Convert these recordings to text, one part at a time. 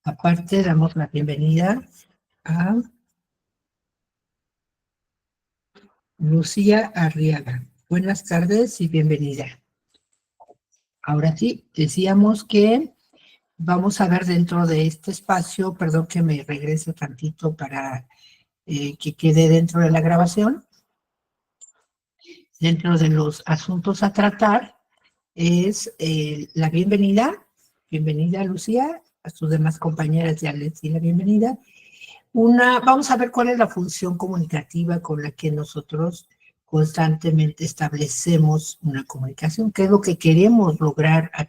Aparte, damos la bienvenida a Lucía Arriaga. Buenas tardes y bienvenida. Ahora sí, decíamos que vamos a ver dentro de este espacio, perdón que me regrese tantito para que quede dentro de la grabación, dentro de los asuntos a tratar, es la bienvenida. Bienvenida, Lucía, a sus demás compañeras ya les di la bienvenida. Vamos a ver cuál es la función comunicativa con la que nosotros constantemente establecemos una comunicación, qué es lo que queremos lograr a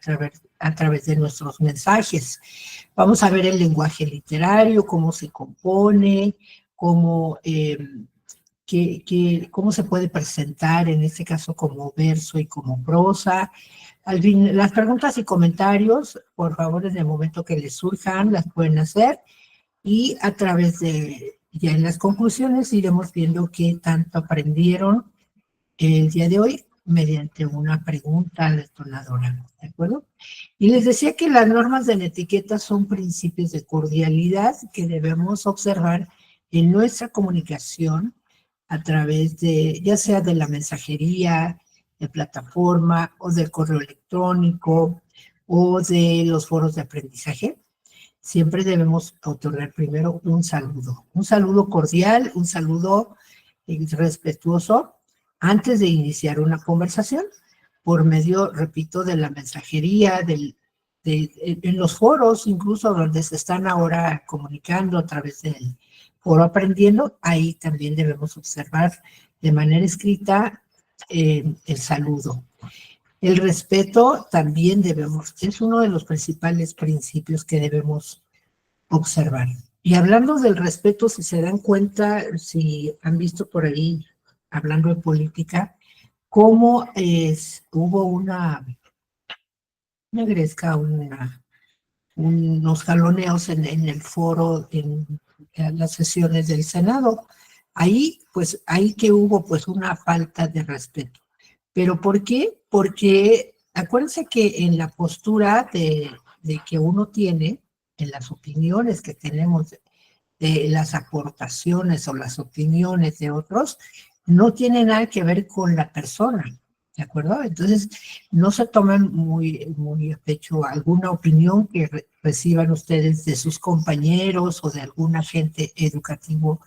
través de nuestros mensajes. Vamos a ver el lenguaje literario, cómo se compone, cómo, cómo se puede presentar, en este caso como verso y como prosa. Al fin, las preguntas y comentarios, por favor, en el momento que les surjan, las pueden hacer. Y a través de, ya en las conclusiones, iremos viendo qué tanto aprendieron el día de hoy mediante una pregunta detonadora, ¿de acuerdo? Y les decía que las normas de la etiqueta son principios de cordialidad que debemos observar en nuestra comunicación a través de, ya sea de la mensajería, de plataforma o del correo electrónico o de los foros de aprendizaje. Siempre debemos otorgar primero un saludo cordial, un saludo respetuoso antes de iniciar una conversación por medio, repito, de la mensajería, en los foros, incluso donde se están ahora comunicando a través del foro aprendiendo, ahí también debemos observar de manera escrita el saludo. El respeto también es uno de los principales principios que debemos observar. Y hablando del respeto, si se dan cuenta, si han visto por ahí, hablando de política, cómo hubo una gresca, unos jaloneos en el foro, en las sesiones del Senado. Ahí que hubo pues una falta de respeto. ¿Pero por qué? Porque acuérdense que en la postura de que uno tiene, en las opiniones que tenemos, de las aportaciones o las opiniones de otros, no tiene nada que ver con la persona, ¿de acuerdo? Entonces, no se tomen muy a pecho alguna opinión que reciban ustedes de sus compañeros o de algún agente educativo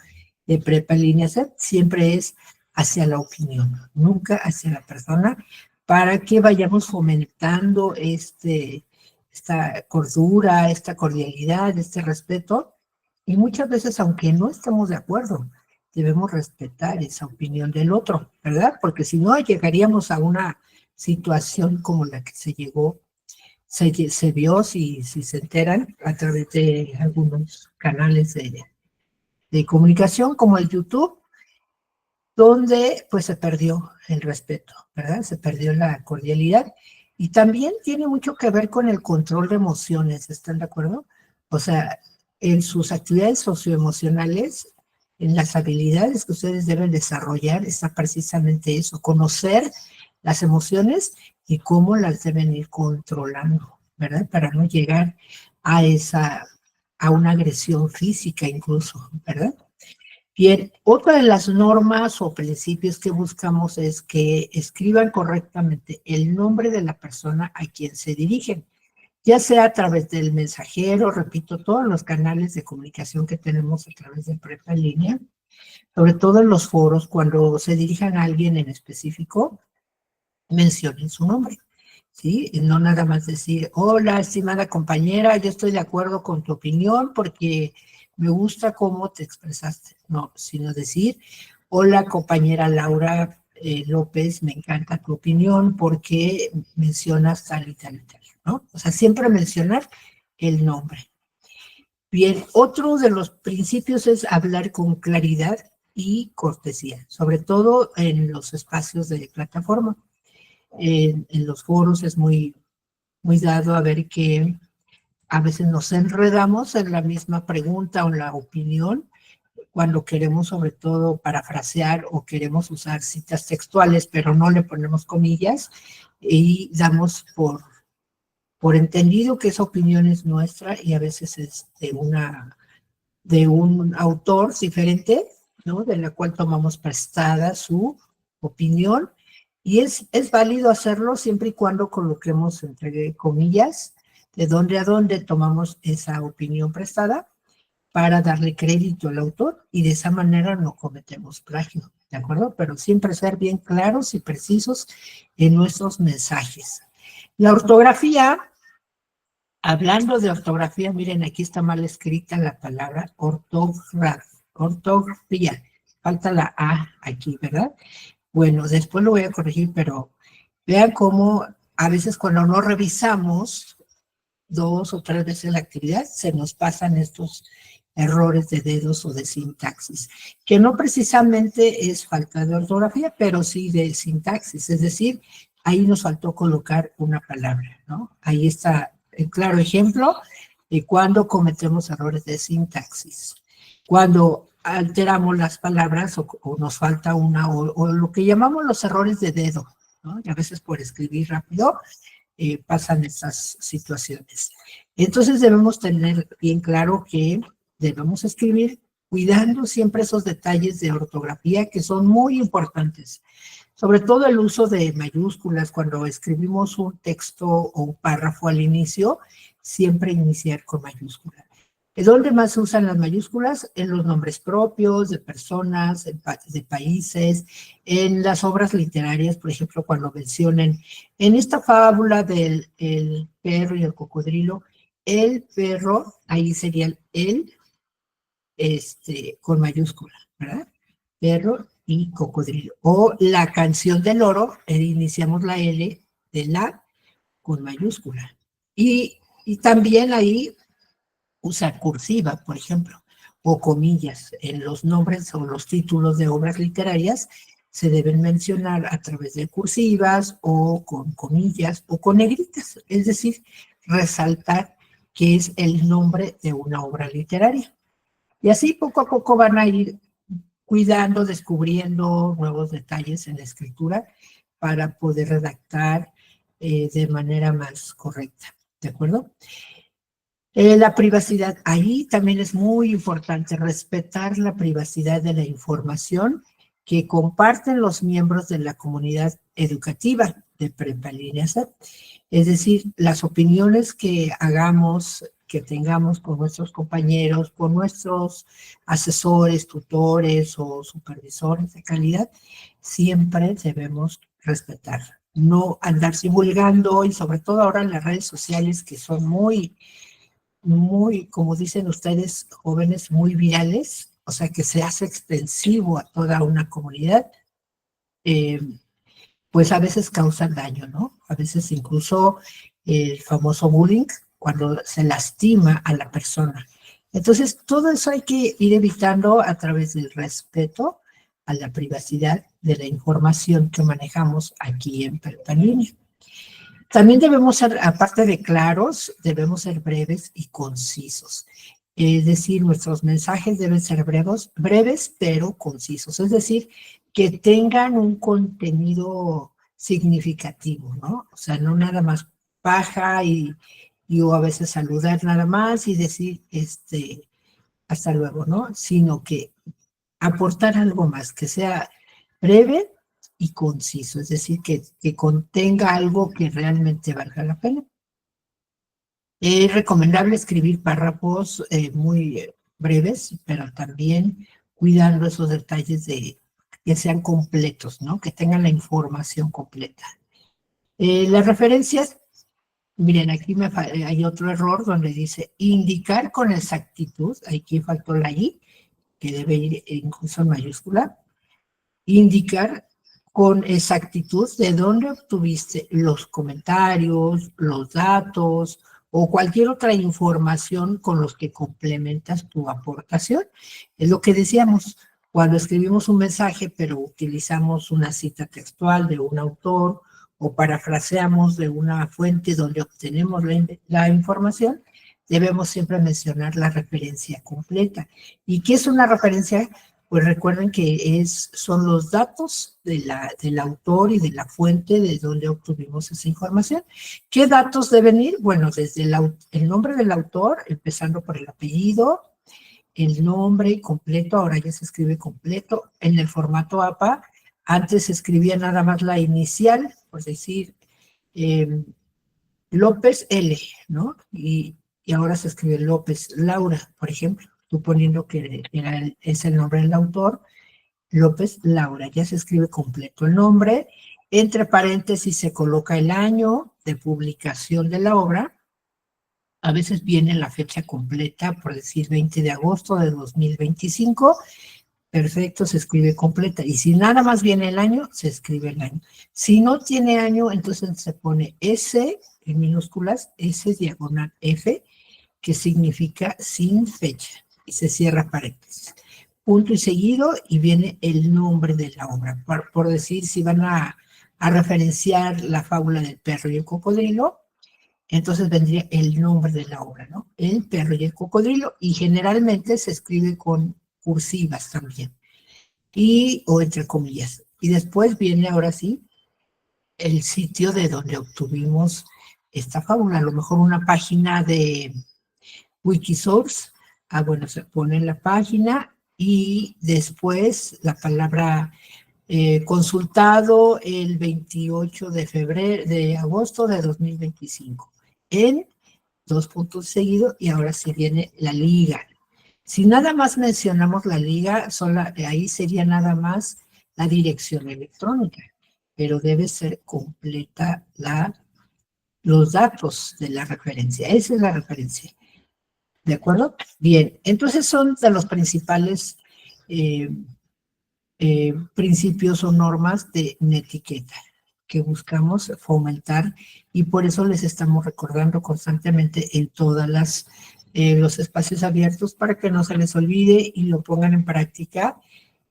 de prepa en línea. Siempre es hacia la opinión, nunca hacia la persona, para que vayamos fomentando esta cordura, esta cordialidad, este respeto. Y muchas veces, aunque no estemos de acuerdo, debemos respetar esa opinión del otro, ¿verdad? Porque si no, llegaríamos a una situación como la que se vio, si se enteran, a través de algunos canales de comunicación, como el YouTube, donde pues se perdió el respeto, ¿verdad? Se perdió la cordialidad. Y también tiene mucho que ver con el control de emociones, ¿están de acuerdo? O sea, en sus actividades socioemocionales, en las habilidades que ustedes deben desarrollar, está precisamente eso, conocer las emociones y cómo las deben ir controlando, ¿verdad? Para no llegar a una agresión física incluso, ¿verdad? Bien, otra de las normas o principios que buscamos es que escriban correctamente el nombre de la persona a quien se dirigen, ya sea a través del mensajero, repito, todos los canales de comunicación que tenemos a través de Prepa en Línea, sobre todo en los foros, cuando se dirijan a alguien en específico, mencionen su nombre, ¿sí? Y no nada más decir, hola, estimada compañera, yo estoy de acuerdo con tu opinión porque me gusta cómo te expresaste. No, sino decir, hola, compañera Laura López, me encanta tu opinión porque mencionas tal y tal y tal, ¿no? O sea, siempre mencionar el nombre. Bien, otro de los principios es hablar con claridad y cortesía, sobre todo en los espacios de plataforma. En los foros es muy dado a ver que a veces nos enredamos en la misma pregunta o la opinión cuando queremos sobre todo parafrasear o queremos usar citas textuales, pero no le ponemos comillas y damos por entendido que esa opinión es nuestra y a veces es de un autor diferente, ¿no? De la cual tomamos prestada su opinión, y es válido hacerlo siempre y cuando coloquemos entre comillas de dónde a dónde tomamos esa opinión prestada para darle crédito al autor, y de esa manera no cometemos plagio, ¿de acuerdo? Pero siempre ser bien claros y precisos en nuestros mensajes. La ortografía, hablando de ortografía, miren, aquí está mal escrita la palabra ortografía. Falta la A aquí, ¿verdad? Bueno, después lo voy a corregir, pero vean cómo a veces cuando no revisamos 2 o 3 veces la actividad, se nos pasan estos errores de dedos o de sintaxis, que no precisamente es falta de ortografía, pero sí de sintaxis, es decir, ahí nos faltó colocar una palabra, ¿no? Ahí está el claro ejemplo de cuando cometemos errores de sintaxis. Cuando alteramos las palabras o nos falta una, o lo que llamamos los errores de dedo, ¿no? Y a veces por escribir rápido pasan estas situaciones. Entonces debemos tener bien claro que debemos escribir cuidando siempre esos detalles de ortografía que son muy importantes. Sobre todo el uso de mayúsculas cuando escribimos un texto o un párrafo al inicio, siempre iniciar con mayúsculas. ¿Dónde más se usan las mayúsculas? En los nombres propios de personas, de países, en las obras literarias, por ejemplo, cuando mencionen en esta fábula del perro y el cocodrilo, el perro, ahí sería el con mayúscula, ¿verdad? Perro y cocodrilo. O la canción del loro, iniciamos la L de la con mayúscula. Y también ahí usa cursiva, por ejemplo, o comillas. En los nombres o los títulos de obras literarias se deben mencionar a través de cursivas o con comillas o con negritas, es decir, resaltar que es el nombre de una obra literaria. Y así poco a poco van a ir cuidando, descubriendo nuevos detalles en la escritura para poder redactar de manera más correcta, ¿de acuerdo? La privacidad, ahí también es muy importante respetar la privacidad de la información que comparten los miembros de la comunidad educativa de Prepa Línea C. Es decir, las opiniones que hagamos, que tengamos con nuestros compañeros, con nuestros asesores, tutores o supervisores de calidad, siempre debemos respetar. No andar divulgando, y sobre todo ahora en las redes sociales que son muy, como dicen ustedes, jóvenes, muy virales, o sea, que se hace extensivo a toda una comunidad, pues a veces causan daño, ¿no? A veces incluso el famoso bullying, cuando se lastima a la persona. Entonces, todo eso hay que ir evitando a través del respeto a la privacidad de la información que manejamos aquí en Prepa Línea. También debemos ser, aparte de claros, debemos ser breves y concisos. Es decir, nuestros mensajes deben ser breves, pero concisos. Es decir, que tengan un contenido significativo, ¿no? O sea, no nada más paja y o a veces saludar nada más y decir, hasta luego, ¿no? Sino que aportar algo más, que sea breve y conciso, es decir, que contenga algo que realmente valga la pena. Es recomendable escribir párrafos muy breves, pero también cuidando esos detalles de que sean completos, ¿no? Que tengan la información completa. Las referencias, miren, aquí hay otro error donde dice indicar con exactitud, aquí faltó la I, que debe ir incluso en mayúscula, indicar con exactitud de dónde obtuviste los comentarios, los datos o cualquier otra información con los que complementas tu aportación. Es lo que decíamos, cuando escribimos un mensaje, pero utilizamos una cita textual de un autor o parafraseamos de una fuente donde obtenemos la información, debemos siempre mencionar la referencia completa. ¿Y qué es una referencia? pues recuerden que son los datos del autor y de la fuente de donde obtuvimos esa información. ¿Qué datos deben ir? Bueno, desde el nombre del autor, empezando por el apellido, el nombre completo, ahora ya se escribe completo, en el formato APA, antes se escribía nada más la inicial, por decir, López L, ¿no? Y ahora se escribe López Laura, por ejemplo, suponiendo que es el nombre del autor, López Laura, ya se escribe completo el nombre, entre paréntesis se coloca el año de publicación de la obra, a veces viene la fecha completa, por decir 20 de agosto de 2025, perfecto, se escribe completa, y si nada más viene el año, se escribe el año. Si no tiene año, entonces se pone S, en minúsculas, S diagonal F, que significa sin fecha, y se cierra paréntesis. Punto y seguido, y viene el nombre de la obra. Por decir, si van a referenciar la fábula del perro y el cocodrilo, entonces vendría el nombre de la obra, ¿no? El perro y el cocodrilo, y generalmente se escribe con cursivas también, o entre comillas. Y después viene ahora sí el sitio de donde obtuvimos esta fábula, a lo mejor una página de Wikisource, bueno, se pone en la página y después la palabra consultado el 28 de agosto de 2025 en 2 puntos seguidos, y ahora sí viene la liga. Si nada más mencionamos la liga, ahí sería nada más la dirección electrónica, pero debe ser completa los datos de la referencia. Esa es la referencia. ¿De acuerdo? Bien, entonces son de los principales principios o normas de una etiqueta que buscamos fomentar, y por eso les estamos recordando constantemente en todas los espacios abiertos para que no se les olvide y lo pongan en práctica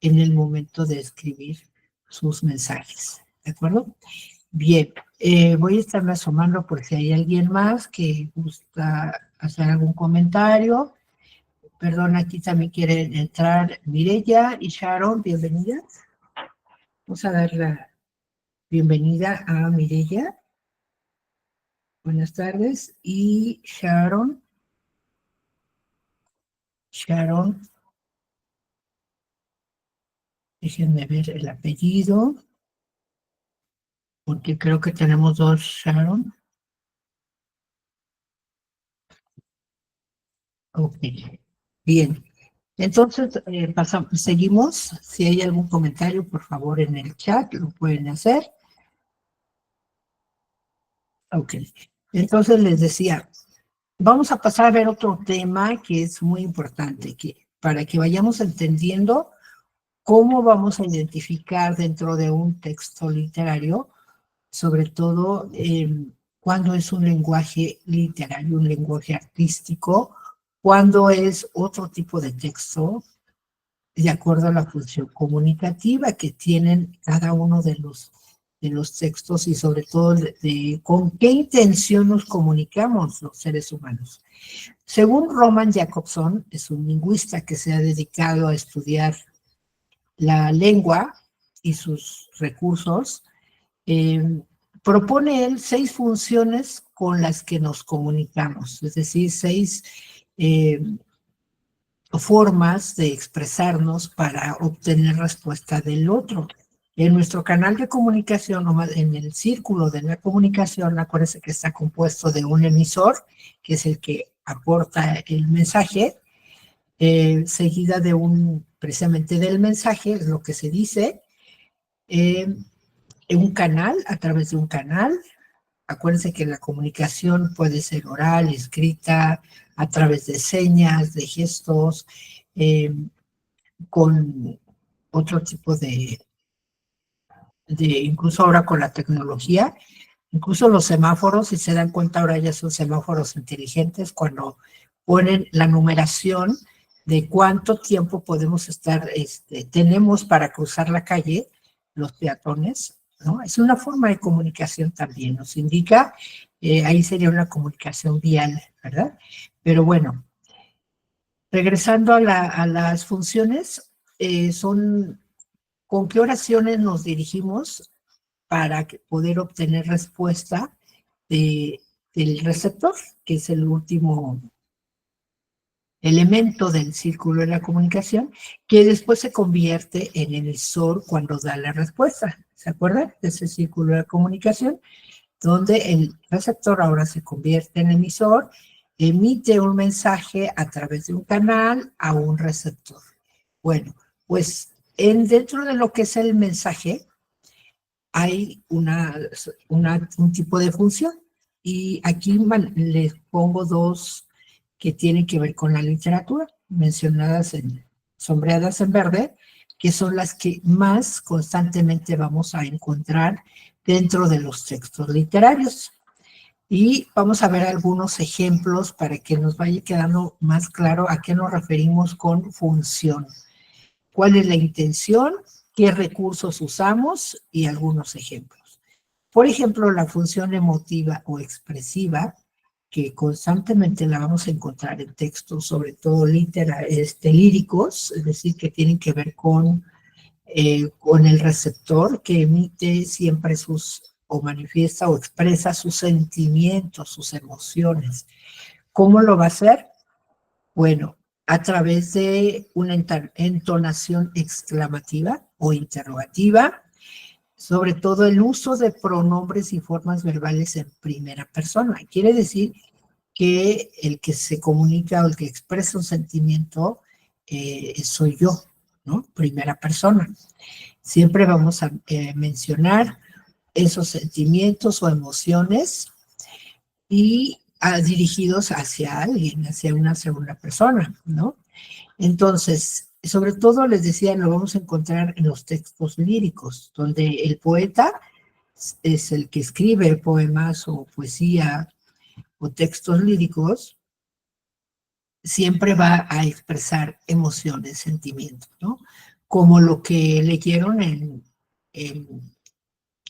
en el momento de escribir sus mensajes. ¿De acuerdo? Bien, voy a estarme asomando por si hay alguien más que gusta hacer algún comentario. Perdón, aquí también quieren entrar Mireya y Sharon, bienvenidas. Vamos a dar la bienvenida a Mireya. Buenas tardes. Y Sharon. Déjenme ver el apellido, porque creo que tenemos dos Sharon. Ok, bien. Entonces, seguimos. Si hay algún comentario, por favor, en el chat, lo pueden hacer. Ok. Entonces, les decía, vamos a pasar a ver otro tema que es muy importante, para que vayamos entendiendo cómo vamos a identificar dentro de un texto literario, sobre todo cuando es un lenguaje literario, un lenguaje artístico, cuando es otro tipo de texto, de acuerdo a la función comunicativa que tienen cada uno de los textos, y sobre todo con qué intención nos comunicamos los seres humanos. Según Roman Jakobson, es un lingüista que se ha dedicado a estudiar la lengua y sus recursos, propone él 6 funciones con las que nos comunicamos, es decir, 6 formas de expresarnos para obtener respuesta del otro. En nuestro canal de comunicación, en el círculo de la comunicación, acuérdense que está compuesto de un emisor, que es el que aporta el mensaje, seguida de precisamente del mensaje, es lo que se dice, un canal, a través de un canal. Acuérdense que la comunicación puede ser oral, escrita, a través de señas, de gestos, con otro tipo incluso ahora con la tecnología, incluso los semáforos, si se dan cuenta ahora ya son semáforos inteligentes, cuando ponen la numeración de cuánto tiempo tenemos para cruzar la calle, los peatones, ¿no? Es una forma de comunicación también, nos indica, ahí sería una comunicación vial, ¿verdad? Pero bueno, regresando a las funciones, con qué oraciones nos dirigimos para poder obtener respuesta del receptor, que es el último elemento del círculo de la comunicación, que después se convierte en emisor cuando da la respuesta. ¿Se acuerdan de ese círculo de la comunicación? Donde el receptor ahora se convierte en emisor, emite un mensaje a través de un canal a un receptor. Bueno, pues dentro de lo que es el mensaje, hay un tipo de función. Y aquí les pongo dos que tienen que ver con la literatura, mencionadas sombreadas en verde, que son las que más constantemente vamos a encontrar dentro de los textos literarios. Y vamos a ver algunos ejemplos para que nos vaya quedando más claro a qué nos referimos con función. ¿Cuál es la intención? ¿Qué recursos usamos? Y algunos ejemplos. Por ejemplo, la función emotiva o expresiva, que constantemente la vamos a encontrar en textos, sobre todo líricos, es decir, que tienen que ver con el receptor que emite siempre o manifiesta o expresa sus sentimientos, sus emociones. ¿Cómo lo va a hacer? Bueno, a través de una entonación exclamativa o interrogativa, sobre todo el uso de pronombres y formas verbales en primera persona. Quiere decir que el que se comunica o el que expresa un sentimiento soy yo, ¿no? Primera persona. Siempre vamos a mencionar esos sentimientos o emociones y dirigidos hacia alguien, hacia una segunda persona, ¿no? Entonces, sobre todo les decía, lo vamos a encontrar en los textos líricos, donde el poeta es el que escribe poemas o poesía o textos líricos, siempre va a expresar emociones, sentimientos, ¿no? Como lo que leyeron en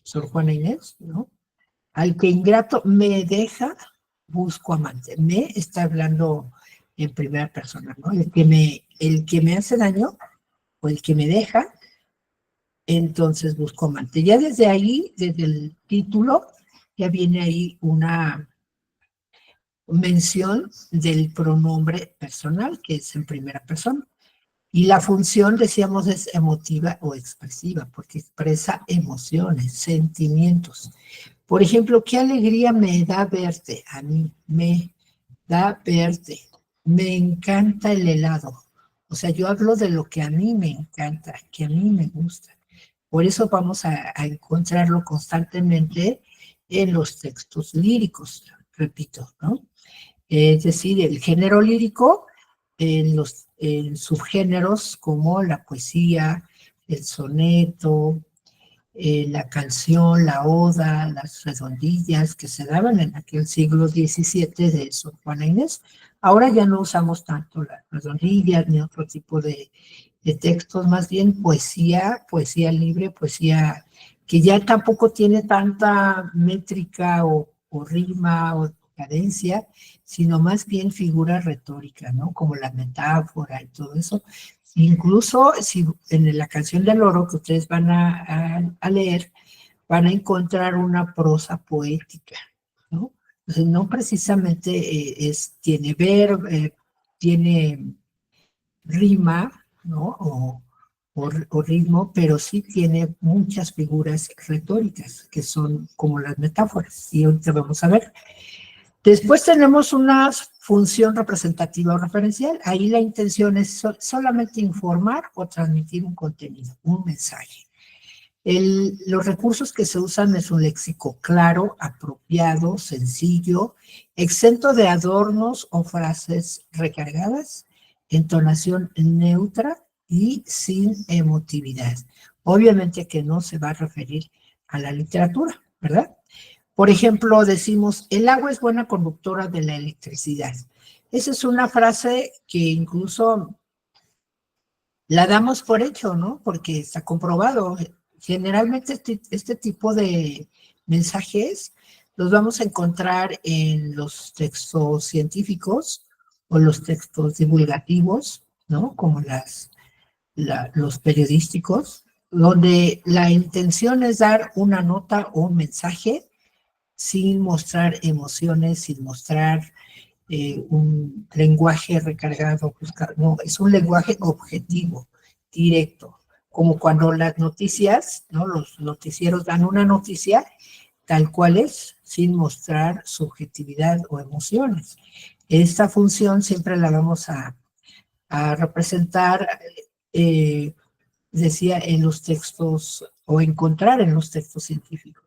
Sor Juana Inés, ¿no? Al que ingrato me deja, busco amante. Me está hablando en primera persona, ¿no? El que me hace daño o el que me deja, entonces busco amante. Ya desde ahí, desde el título, ya viene ahí una mención del pronombre personal, que es en primera persona. Y la función, decíamos, es emotiva o expresiva, porque expresa emociones, sentimientos. Por ejemplo, qué alegría me da verte, a mí me da verte, me encanta el helado. O sea, yo hablo de lo que a mí me encanta, que a mí me gusta. Por eso vamos a encontrarlo constantemente en los textos líricos, repito, ¿no? Es decir, el género lírico en subgéneros como la poesía, el soneto, la canción, la oda, las redondillas que se daban en aquel siglo XVII de Sor Juana Inés. Ahora ya no usamos tanto las redondillas ni otro tipo de textos, más bien poesía libre, poesía que ya tampoco tiene tanta métrica o rima o cadencia, sino más bien figura retórica, ¿no? Como la metáfora y todo eso. Incluso si en la canción del oro que ustedes van a leer, van a encontrar una prosa poética, ¿no? Entonces, no precisamente tiene rima, ¿no? O ritmo, pero sí tiene muchas figuras retóricas, que son como las metáforas, y ahorita vamos a ver. Después tenemos una función representativa o referencial. Ahí la intención es solamente informar o transmitir un contenido, un mensaje. Los recursos que se usan es un léxico claro, apropiado, sencillo, exento de adornos o frases recargadas, entonación neutra y sin emotividad. Obviamente que no se va a referir a la literatura, ¿verdad? Por ejemplo, decimos, el agua es buena conductora de la electricidad. Esa es una frase que incluso la damos por hecho, ¿no? Porque está comprobado. Generalmente este tipo de mensajes los vamos a encontrar en los textos científicos o los textos divulgativos, ¿no? Como las los periodísticos, donde la intención es dar una nota o un mensaje sin mostrar emociones, sin mostrar un lenguaje recargado, no, es un lenguaje objetivo, directo, como cuando las noticias, ¿no? Los noticieros dan una noticia tal cual es, sin mostrar subjetividad o emociones. Esta función siempre la vamos a representar, decía, en los textos o encontrar en los textos científicos.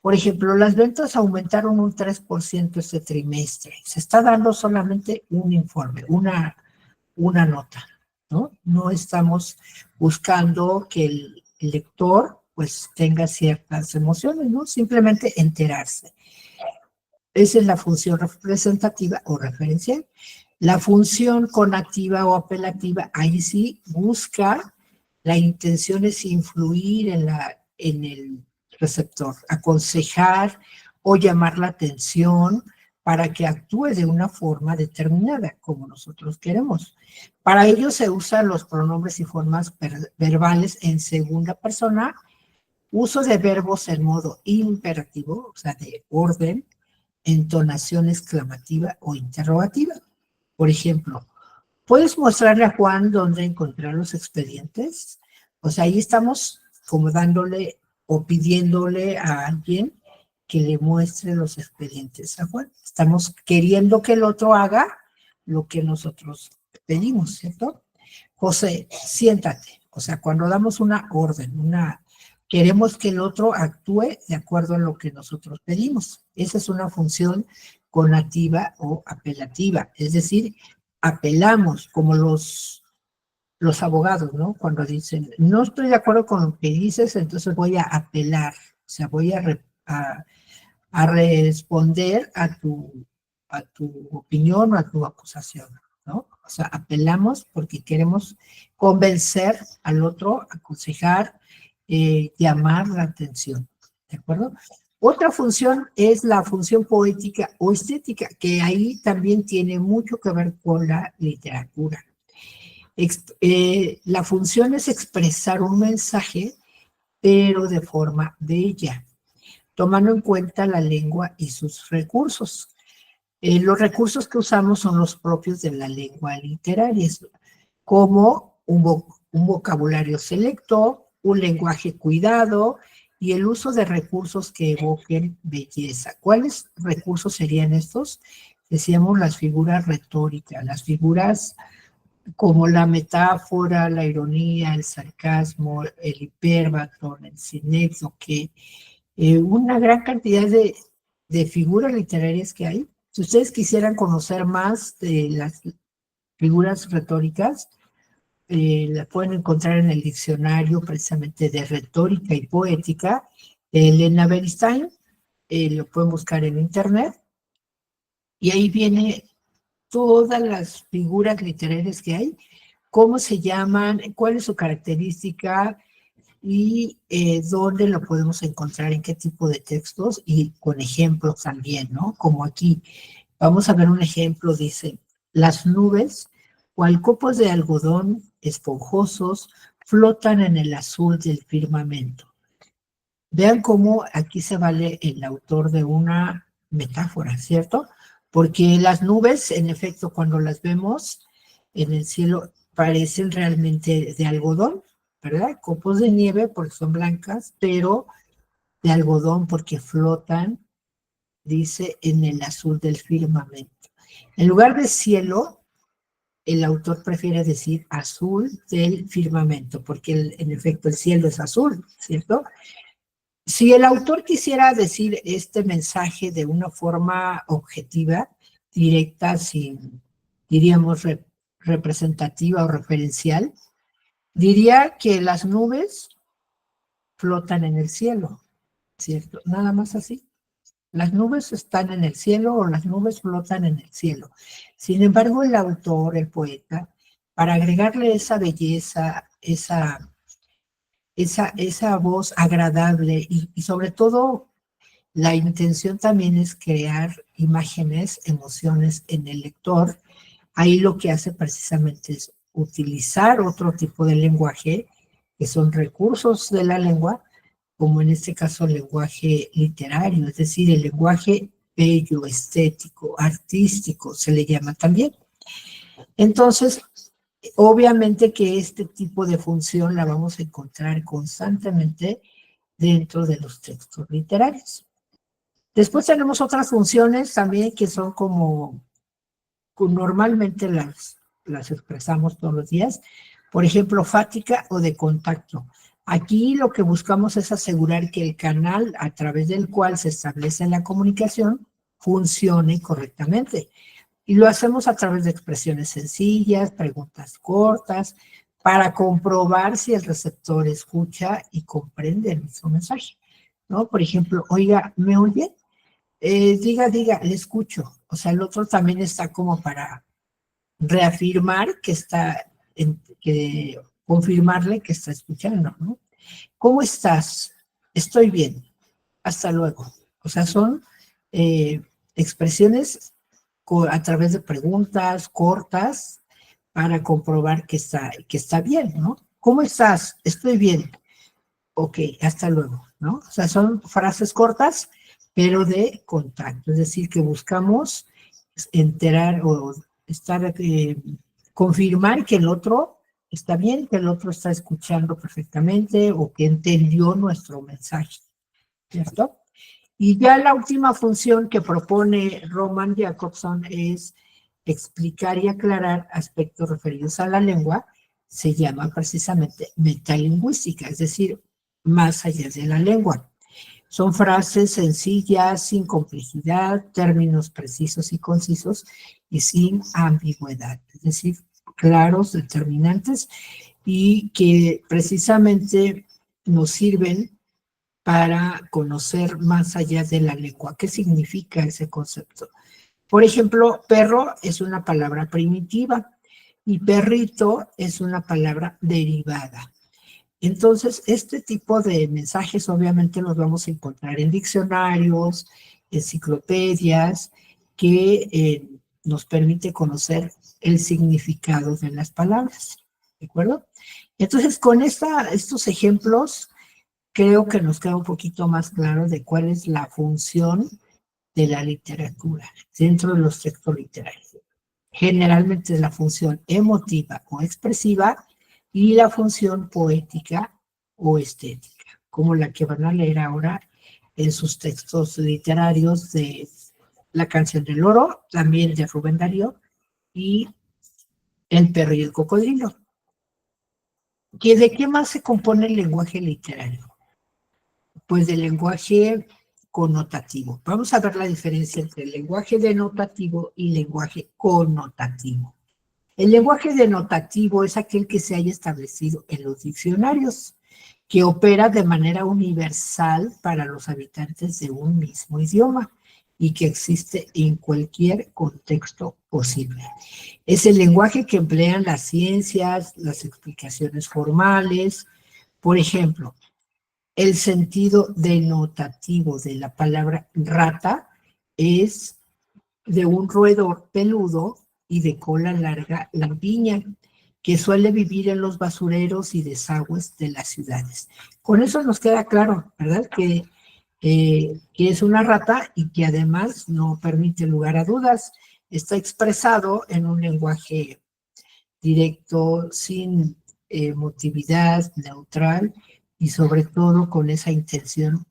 Por ejemplo, las ventas aumentaron un 3% este trimestre. Se está dando solamente un informe, una nota, ¿no? No estamos buscando que el lector pues tenga ciertas emociones, ¿no? Simplemente enterarse. Esa es la función representativa o referencial. La función conativa o apelativa, ahí sí busca, la intención es influir en el receptor, aconsejar o llamar la atención para que actúe de una forma determinada, como nosotros queremos. Para ello se usan los pronombres y formas verbales en segunda persona, uso de verbos en modo imperativo, o sea, de orden, entonación exclamativa o interrogativa. Por ejemplo, ¿puedes mostrarle a Juan dónde encontrar los expedientes? O sea, ahí estamos como dándole o pidiéndole a alguien que le muestre los expedientes a Juan. Estamos queriendo que el otro haga lo que nosotros pedimos, ¿cierto? José, siéntate. O sea, cuando damos una orden, queremos que el otro actúe de acuerdo a lo que nosotros pedimos. Esa es una función conativa o apelativa, es decir, apelamos como los abogados, ¿no? Cuando dicen, no estoy de acuerdo con lo que dices, entonces voy a apelar, o sea, voy a responder a tu opinión o a tu acusación, ¿no? O sea, apelamos porque queremos convencer al otro, aconsejar, llamar la atención, ¿de acuerdo? Otra función es la función poética o estética, que ahí también tiene mucho que ver con la literatura. La función es expresar un mensaje, pero de forma bella, tomando en cuenta la lengua y sus recursos. Los recursos que usamos son los propios de la lengua literaria, como un vocabulario selecto, un lenguaje cuidado y el uso de recursos que evoquen belleza. ¿Cuáles recursos serían estos? Decíamos las figuras retóricas, las figuras como la metáfora, la ironía, el sarcasmo, el hiperbatón, el sinécdoque, una gran cantidad de figuras literarias que hay. Si ustedes quisieran conocer más de las figuras retóricas, las pueden encontrar en el diccionario precisamente de retórica y poética de Elena Beristain, lo pueden buscar en internet, y ahí viene todas las figuras literarias que hay, cómo se llaman, cuál es su característica y dónde lo podemos encontrar, en qué tipo de textos y con ejemplos también, ¿no? Como aquí, vamos a ver un ejemplo, dice, las nubes, cual copos de algodón esponjosos, flotan en el azul del firmamento. Vean cómo aquí se vale el autor de una metáfora, ¿cierto? Porque las nubes, en efecto, cuando las vemos en el cielo, parecen realmente de algodón, ¿verdad? Copos de nieve porque son blancas, pero de algodón porque flotan, dice, en el azul del firmamento. En lugar de cielo, el autor prefiere decir azul del firmamento, porque en efecto el cielo es azul, ¿cierto? Si el autor quisiera decir este mensaje de una forma objetiva, directa, sin, diríamos, representativa o referencial, diría que las nubes flotan en el cielo, ¿cierto? Nada más así. Las nubes están en el cielo o las nubes flotan en el cielo. Sin embargo, el autor, el poeta, para agregarle esa belleza, esa voz agradable y sobre todo la intención también es crear imágenes, emociones en el lector. Ahí lo que hace precisamente es utilizar otro tipo de lenguaje, que son recursos de la lengua, como en este caso el lenguaje literario, es decir, el lenguaje bello, estético, artístico, se le llama también. Entonces, obviamente que este tipo de función la vamos a encontrar constantemente dentro de los textos literarios. Después tenemos otras funciones también que son como normalmente las expresamos todos los días, por ejemplo, fática o de contacto. Aquí lo que buscamos es asegurar que el canal a través del cual se establece la comunicación funcione correctamente. Y lo hacemos a través de expresiones sencillas, preguntas cortas, para comprobar si el receptor escucha y comprende nuestro mensaje, ¿no? Por ejemplo, oiga, ¿me oye? Diga, le escucho. O sea, el otro también está como para reafirmar que está, confirmarle que está escuchando, ¿no? ¿Cómo estás? Estoy bien. Hasta luego. O sea, son expresiones a través de preguntas cortas para comprobar que está bien, ¿no? ¿Cómo estás? Estoy bien. Ok, hasta luego, ¿no? O sea, son frases cortas, pero de contacto. Es decir, que buscamos enterar o estar, confirmar que el otro está bien, que el otro está escuchando perfectamente o que entendió nuestro mensaje, ¿cierto? Y ya la última función que propone Roman Jakobson es explicar y aclarar aspectos referidos a la lengua, se llama precisamente metalingüística, es decir, más allá de la lengua. Son frases sencillas, sin complejidad, términos precisos y concisos y sin ambigüedad, es decir, claros, determinantes y que precisamente nos sirven para conocer más allá de la lengua. ¿Qué significa ese concepto? Por ejemplo, perro es una palabra primitiva y perrito es una palabra derivada. Entonces, este tipo de mensajes obviamente los vamos a encontrar en diccionarios, enciclopedias, que nos permite conocer el significado de las palabras, ¿de acuerdo? Entonces, con estos ejemplos, creo que nos queda un poquito más claro de cuál es la función de la literatura dentro de los textos literarios. Generalmente es la función emotiva o expresiva y la función poética o estética, como la que van a leer ahora en sus textos literarios de La canción del oro, también de Rubén Darío, y El perro y el cocodrilo. ¿De qué más se compone el lenguaje literario? Pues del lenguaje connotativo. Vamos a ver la diferencia entre el lenguaje denotativo y lenguaje connotativo. El lenguaje denotativo es aquel que se haya establecido en los diccionarios, que opera de manera universal para los habitantes de un mismo idioma y que existe en cualquier contexto posible. Es el lenguaje que emplean las ciencias, las explicaciones formales. Por ejemplo, el sentido denotativo de la palabra rata es de un roedor peludo y de cola larga lampiña, que suele vivir en los basureros y desagües de las ciudades. Con eso nos queda claro, ¿verdad? Que es una rata y que además no permite lugar a dudas. Está expresado en un lenguaje directo, sin emotividad, neutral y sobre todo con esa intención,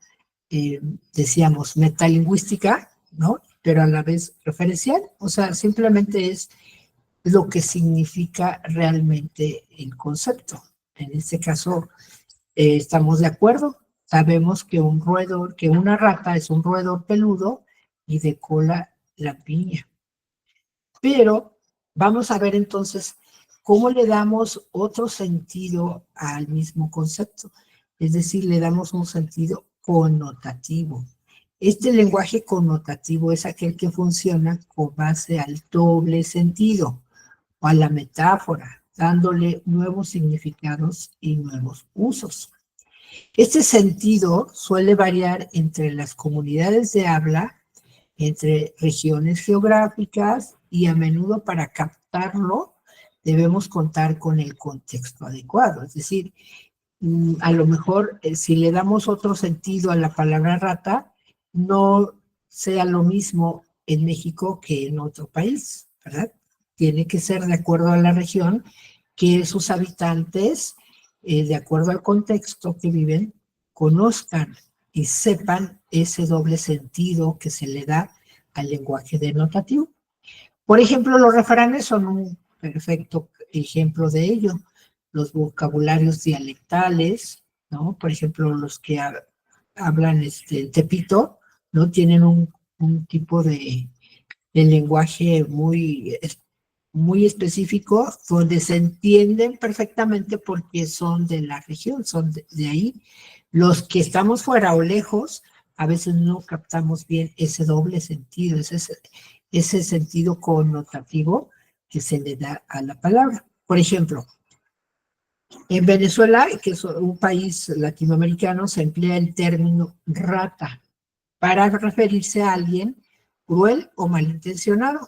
decíamos, metalingüística, ¿no? Pero a la vez referencial, o sea, simplemente es lo que significa realmente el concepto. En este caso, estamos de acuerdo, sabemos que un roedor, que una rata es un roedor peludo y de cola lampiña. Pero vamos a ver entonces cómo le damos otro sentido al mismo concepto, es decir, le damos un sentido connotativo. Este lenguaje connotativo es aquel que funciona con base al doble sentido o a la metáfora, dándole nuevos significados y nuevos usos. Este sentido suele variar entre las comunidades de habla, entre regiones geográficas y a menudo para captarlo debemos contar con el contexto adecuado. Es decir, a lo mejor si le damos otro sentido a la palabra rata, no sea lo mismo en México que en otro país, ¿verdad? Tiene que ser de acuerdo a la región, que sus habitantes, de acuerdo al contexto que viven, conozcan y sepan ese doble sentido que se le da al lenguaje denotativo. Por ejemplo, los refranes son un perfecto ejemplo de ello. Los vocabularios dialectales, ¿no? Por ejemplo, los que hablan Tepito, ¿no? Tienen un tipo de lenguaje muy específico, donde se entienden perfectamente porque son de la región, son de ahí. Los que estamos fuera o lejos, a veces no captamos bien ese doble sentido, ese sentido connotativo que se le da a la palabra. Por ejemplo, en Venezuela, que es un país latinoamericano, se emplea el término rata para referirse a alguien cruel o malintencionado,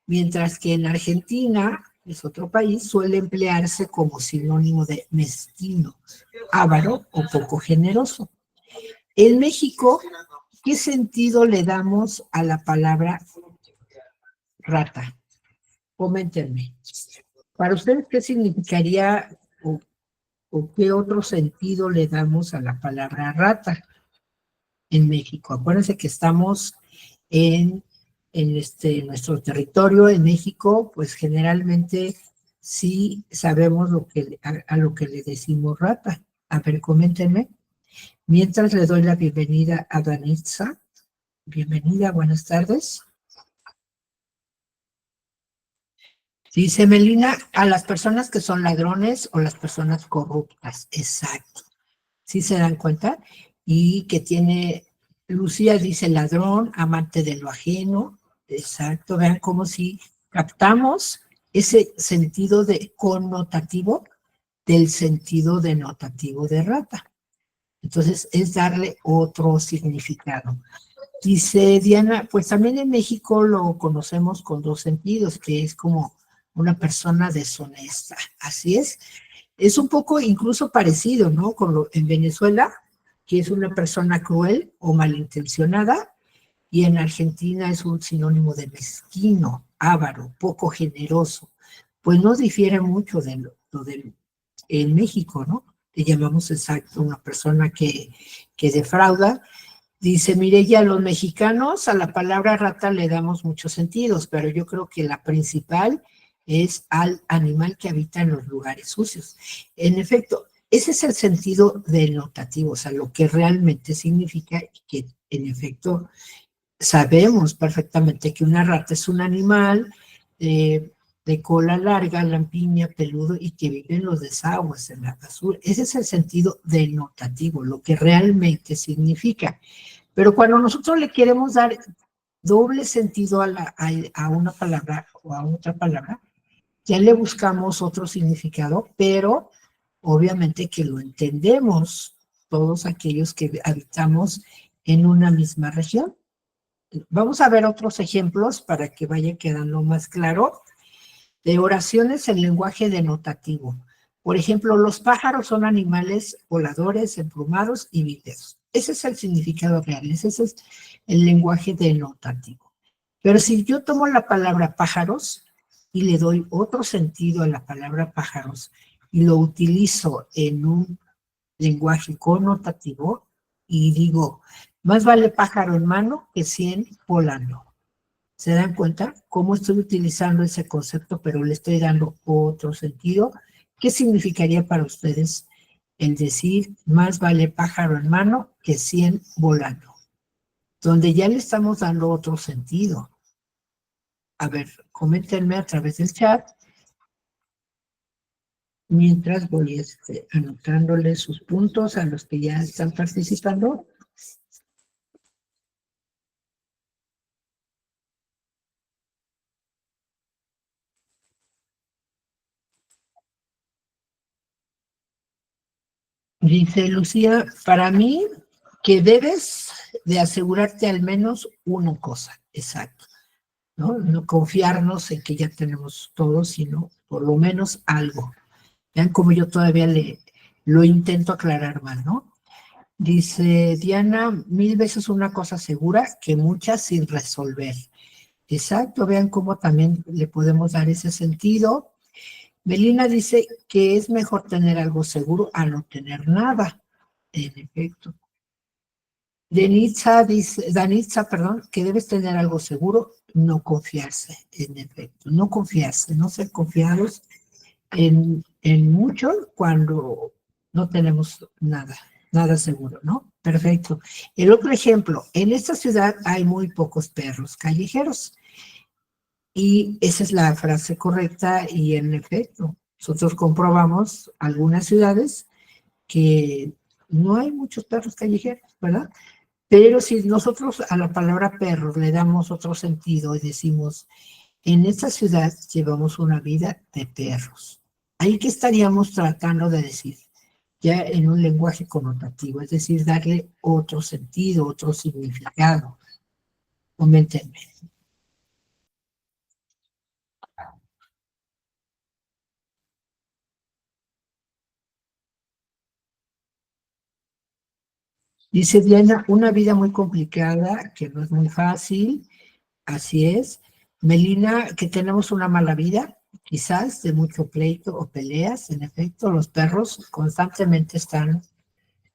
mientras que en Argentina, es otro país, suele emplearse como sinónimo de mezquino, avaro o poco generoso. En México, ¿qué sentido le damos a la palabra rata? Coméntenme. Para ustedes, ¿qué significaría o qué otro sentido le damos a la palabra rata en México? Acuérdense que estamos en nuestro territorio, en México, pues generalmente sí sabemos a lo que le decimos rata. A ver, coméntenme. Mientras le doy la bienvenida a Danitza. Bienvenida, buenas tardes. Dice Melina, a las personas que son ladrones o las personas corruptas. Exacto. ¿Sí se dan cuenta? Y que Lucía dice ladrón, amante de lo ajeno. Exacto. Vean cómo si captamos ese sentido de connotativo del sentido denotativo de rata. Entonces, es darle otro significado. Dice Diana, pues también en México lo conocemos con dos sentidos, que es como una persona deshonesta. Así es. Es un poco incluso parecido, ¿no? En Venezuela, que es una persona cruel o malintencionada, y en Argentina es un sinónimo de mezquino, avaro, poco generoso. Pues no difiere mucho de lo de en México, ¿no? Le llamamos exacto una persona que defrauda. Dice Mireya, los mexicanos a la palabra rata le damos muchos sentidos, pero yo creo que la principal es al animal que habita en los lugares sucios. En efecto, ese es el sentido denotativo, o sea, lo que realmente significa que en efecto sabemos perfectamente que una rata es un animal de cola larga, lampiña, peludo y que vive en los desagües, en la basura. Ese es el sentido denotativo, lo que realmente significa. Pero cuando nosotros le queremos dar doble sentido a una palabra o a otra palabra, ya le buscamos otro significado, pero obviamente que lo entendemos todos aquellos que habitamos en una misma región. Vamos a ver otros ejemplos para que vaya quedando más claro de oraciones en lenguaje denotativo. Por ejemplo, los pájaros son animales voladores, emplumados y vívidos. Ese es el significado real, ese es el lenguaje denotativo. Pero si yo tomo la palabra pájaros y le doy otro sentido a la palabra pájaros y lo utilizo en un lenguaje connotativo y digo, más vale pájaro en mano que 100 volando. ¿Se dan cuenta cómo estoy utilizando ese concepto, pero le estoy dando otro sentido? ¿Qué significaría para ustedes el decir más vale pájaro en mano que 100 volando? Donde ya le estamos dando otro sentido. A ver, coméntenme a través del chat. Mientras voy anotándole sus puntos a los que ya están participando. Dice Lucía, para mí que debes de asegurarte al menos una cosa, exacto, ¿no? No confiarnos en que ya tenemos todo, sino por lo menos algo. Vean cómo yo todavía lo intento aclarar más, ¿no? Dice Diana, 1000 veces una cosa segura que muchas sin resolver. Exacto, vean cómo también le podemos dar ese sentido. Melina dice que es mejor tener algo seguro a no tener nada. En efecto. Danitza, perdón, que debes tener algo seguro, no confiarse, en efecto, no confiarse, no ser confiados en mucho cuando no tenemos nada seguro, ¿no? Perfecto. El otro ejemplo, en esta ciudad hay muy pocos perros callejeros y esa es la frase correcta y en efecto, nosotros comprobamos algunas ciudades que no hay muchos perros callejeros, ¿verdad? Pero si nosotros a la palabra perros le damos otro sentido y decimos, en esta ciudad llevamos una vida de perros. Ahí que estaríamos tratando de decir, ya en un lenguaje connotativo, es decir, darle otro sentido, otro significado. Coméntenme. Dice Diana, una vida muy complicada, que no es muy fácil, así es. Melina, que tenemos una mala vida, quizás de mucho pleito o peleas, en efecto, los perros constantemente están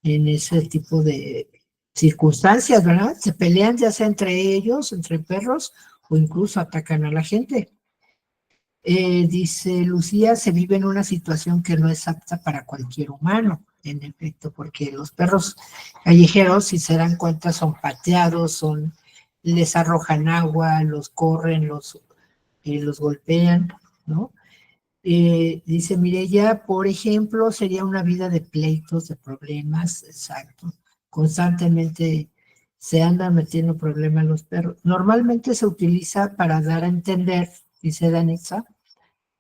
en ese tipo de circunstancias, ¿verdad? Se pelean ya sea entre ellos, entre perros, o incluso atacan a la gente. Dice Lucía, se vive en una situación que no es apta para cualquier humano, en efecto, porque los perros callejeros, si se dan cuenta, son pateados, les arrojan agua, los corren, los golpean, ¿no? Dice Mireya, por ejemplo, sería una vida de pleitos, de problemas, exacto. Constantemente se andan metiendo problemas los perros. Normalmente se utiliza para dar a entender, dice Danitza,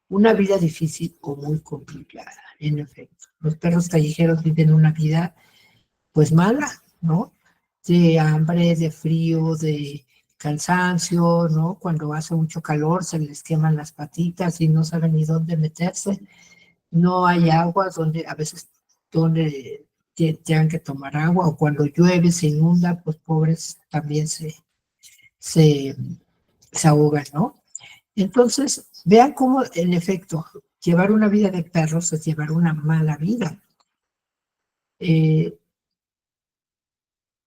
una vida difícil o muy complicada, en efecto. Los perros callejeros viven una vida, pues mala, ¿no? De hambre, de frío, de cansancio, ¿no? Cuando hace mucho calor se les queman las patitas y no saben ni dónde meterse. No hay agua donde a veces donde tengan que tomar agua o cuando llueve se inunda, pues pobres también se, se ahogan, ¿no? Entonces, vean cómo, en efecto, llevar una vida de perros es llevar una mala vida. Eh,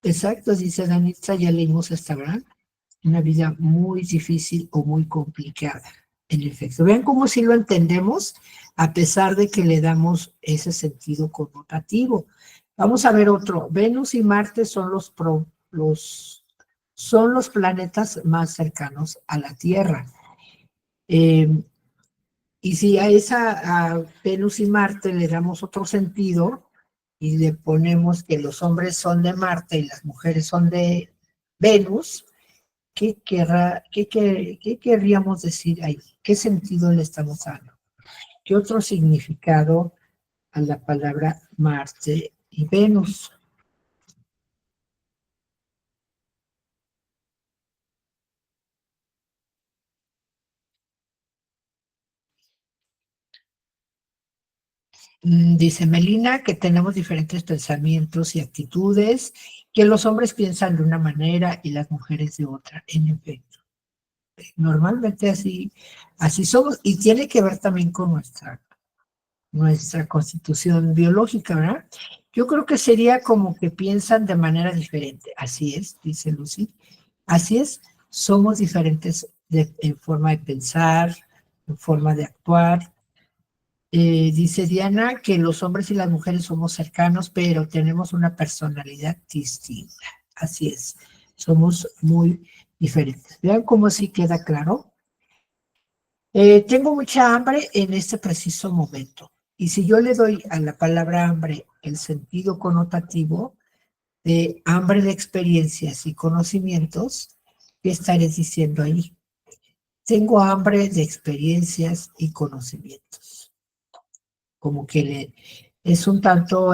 exacto, dice Danitza, ya leímos esta, ¿verdad? Una vida muy difícil o muy complicada, en efecto. Vean cómo si lo entendemos, a pesar de que le damos ese sentido connotativo. Vamos a ver otro. Venus y Marte son los planetas más cercanos a la Tierra. Eh, y si a Venus y Marte le damos otro sentido y le ponemos que los hombres son de Marte y las mujeres son de Venus, ¿qué querríamos decir ahí? ¿Qué sentido le estamos dando? ¿Qué otro significado a la palabra Marte y Venus? Dice Melina que tenemos diferentes pensamientos y actitudes, que los hombres piensan de una manera y las mujeres de otra, en efecto. Normalmente así somos y tiene que ver también con nuestra constitución biológica, ¿verdad? Yo creo que sería como que piensan de manera diferente. Así es, dice Lucy. Así es, somos diferentes en forma de pensar, en forma de actuar. Dice Diana que los hombres y las mujeres somos cercanos, pero tenemos una personalidad distinta. Así es, somos muy diferentes. Vean cómo sí queda claro. Tengo mucha hambre en este preciso momento. Y si yo le doy a la palabra hambre el sentido connotativo de hambre de experiencias y conocimientos, ¿qué estaré diciendo ahí? Tengo hambre de experiencias y conocimientos. Como que es un tanto,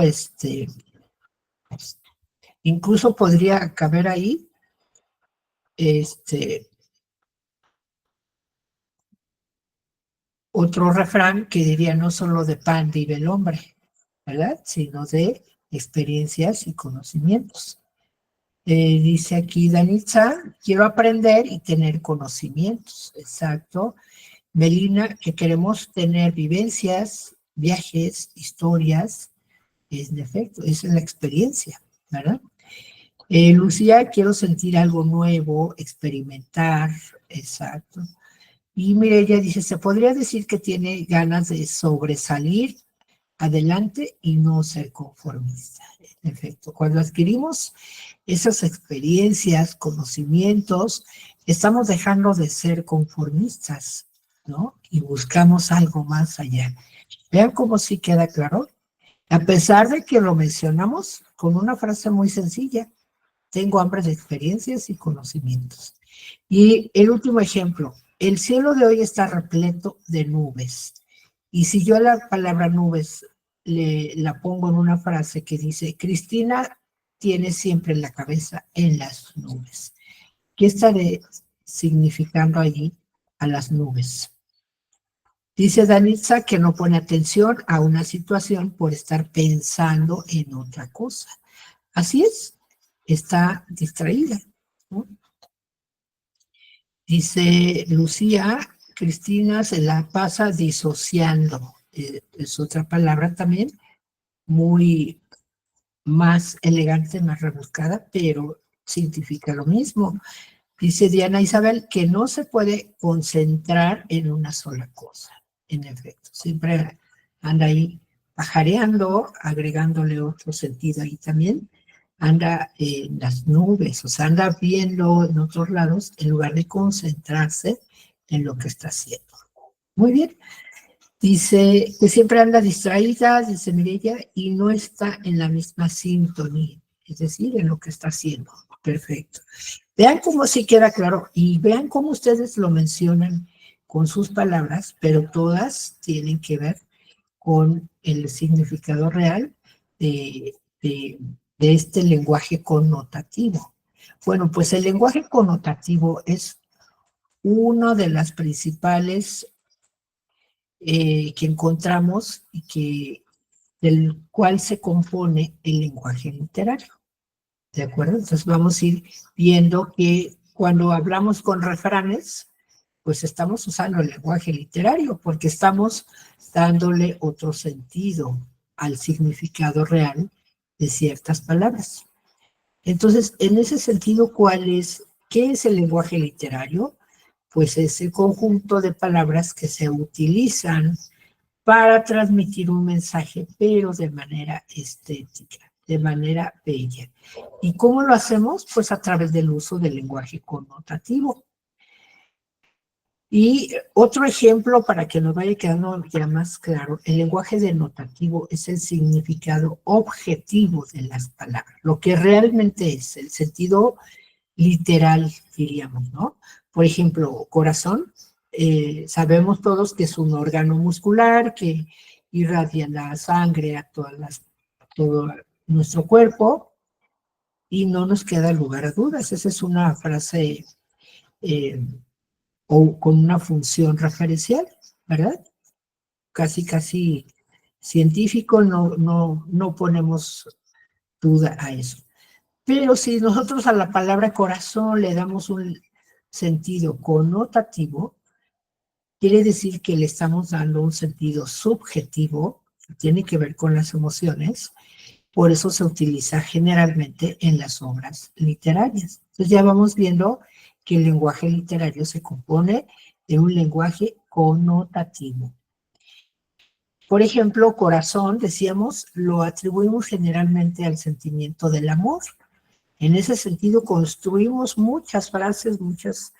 incluso podría caber ahí, este, otro refrán que diría no solo de pan vive el hombre, ¿verdad? Sino de experiencias y conocimientos. Dice aquí Danitza, quiero aprender y tener conocimientos. Exacto. Melina, que queremos tener vivencias, viajes, historias. En efecto, esa es la experiencia, ¿verdad? Lucía, quiero sentir algo nuevo, experimentar. Exacto. Y Mireya dice, se podría decir que tiene ganas de sobresalir adelante y no ser conformista. En efecto, cuando adquirimos esas experiencias, conocimientos, estamos dejando de ser conformistas, ¿no? Y buscamos algo más allá. Vean cómo sí queda claro, a pesar de que lo mencionamos con una frase muy sencilla, tengo hambre de experiencias y conocimientos. Y el último ejemplo, el cielo de hoy está repleto de nubes. Y si yo la palabra nubes la pongo en una frase que dice, Cristina tiene siempre la cabeza en las nubes. ¿Qué estaré significando allí a las nubes? Dice Danitza que no pone atención a una situación por estar pensando en otra cosa. Así es, está distraída, ¿no? Dice Lucía, Cristina se la pasa disociando. Es otra palabra también muy más elegante, más rebuscada, pero significa lo mismo. Dice Diana Isabel que no se puede concentrar en una sola cosa. En efecto, siempre anda ahí pajareando, agregándole otro sentido ahí también. Anda en las nubes, o sea, anda viendo en otros lados en lugar de concentrarse en lo que está haciendo. Muy bien. Dice que siempre anda distraída, dice Mireya, y no está en la misma sintonía, es decir, en lo que está haciendo. Perfecto. Vean cómo sí queda claro y vean cómo ustedes lo mencionan con sus palabras, pero todas tienen que ver con el significado real de este lenguaje connotativo. Bueno, pues el lenguaje connotativo es una de las principales que encontramos y del cual se compone el lenguaje literario. ¿De acuerdo? Entonces vamos a ir viendo que cuando hablamos con refranes, pues estamos usando el lenguaje literario porque estamos dándole otro sentido al significado real de ciertas palabras. Entonces, en ese sentido, ¿qué es el lenguaje literario? Pues es el conjunto de palabras que se utilizan para transmitir un mensaje, pero de manera estética, de manera bella. ¿Y cómo lo hacemos? Pues a través del uso del lenguaje connotativo. Y otro ejemplo para que nos vaya quedando ya más claro, el lenguaje denotativo es el significado objetivo de las palabras, lo que realmente es el sentido literal, diríamos, ¿no? Por ejemplo, corazón, sabemos todos que es un órgano muscular que irradia la sangre a todo nuestro cuerpo y no nos queda lugar a dudas. Esa es una frase o con una función referencial, ¿verdad? Casi científico, no ponemos duda a eso. Pero si nosotros a la palabra corazón le damos un sentido connotativo, quiere decir que le estamos dando un sentido subjetivo, que tiene que ver con las emociones, por eso se utiliza generalmente en las obras literarias. Entonces ya vamos viendo que el lenguaje literario se compone de un lenguaje connotativo. Por ejemplo, corazón, decíamos, lo atribuimos generalmente al sentimiento del amor. En ese sentido, construimos muchas frases, muchas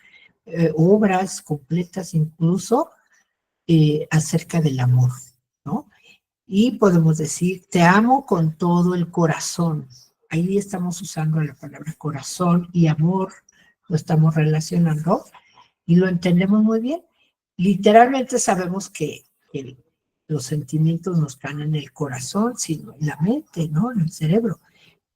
obras completas incluso acerca del amor, ¿no? Y podemos decir, te amo con todo el corazón. Ahí estamos usando la palabra corazón y amor, lo estamos relacionando y lo entendemos muy bien. Literalmente sabemos que los sentimientos no están en el corazón, sino en la mente, ¿no? En el cerebro.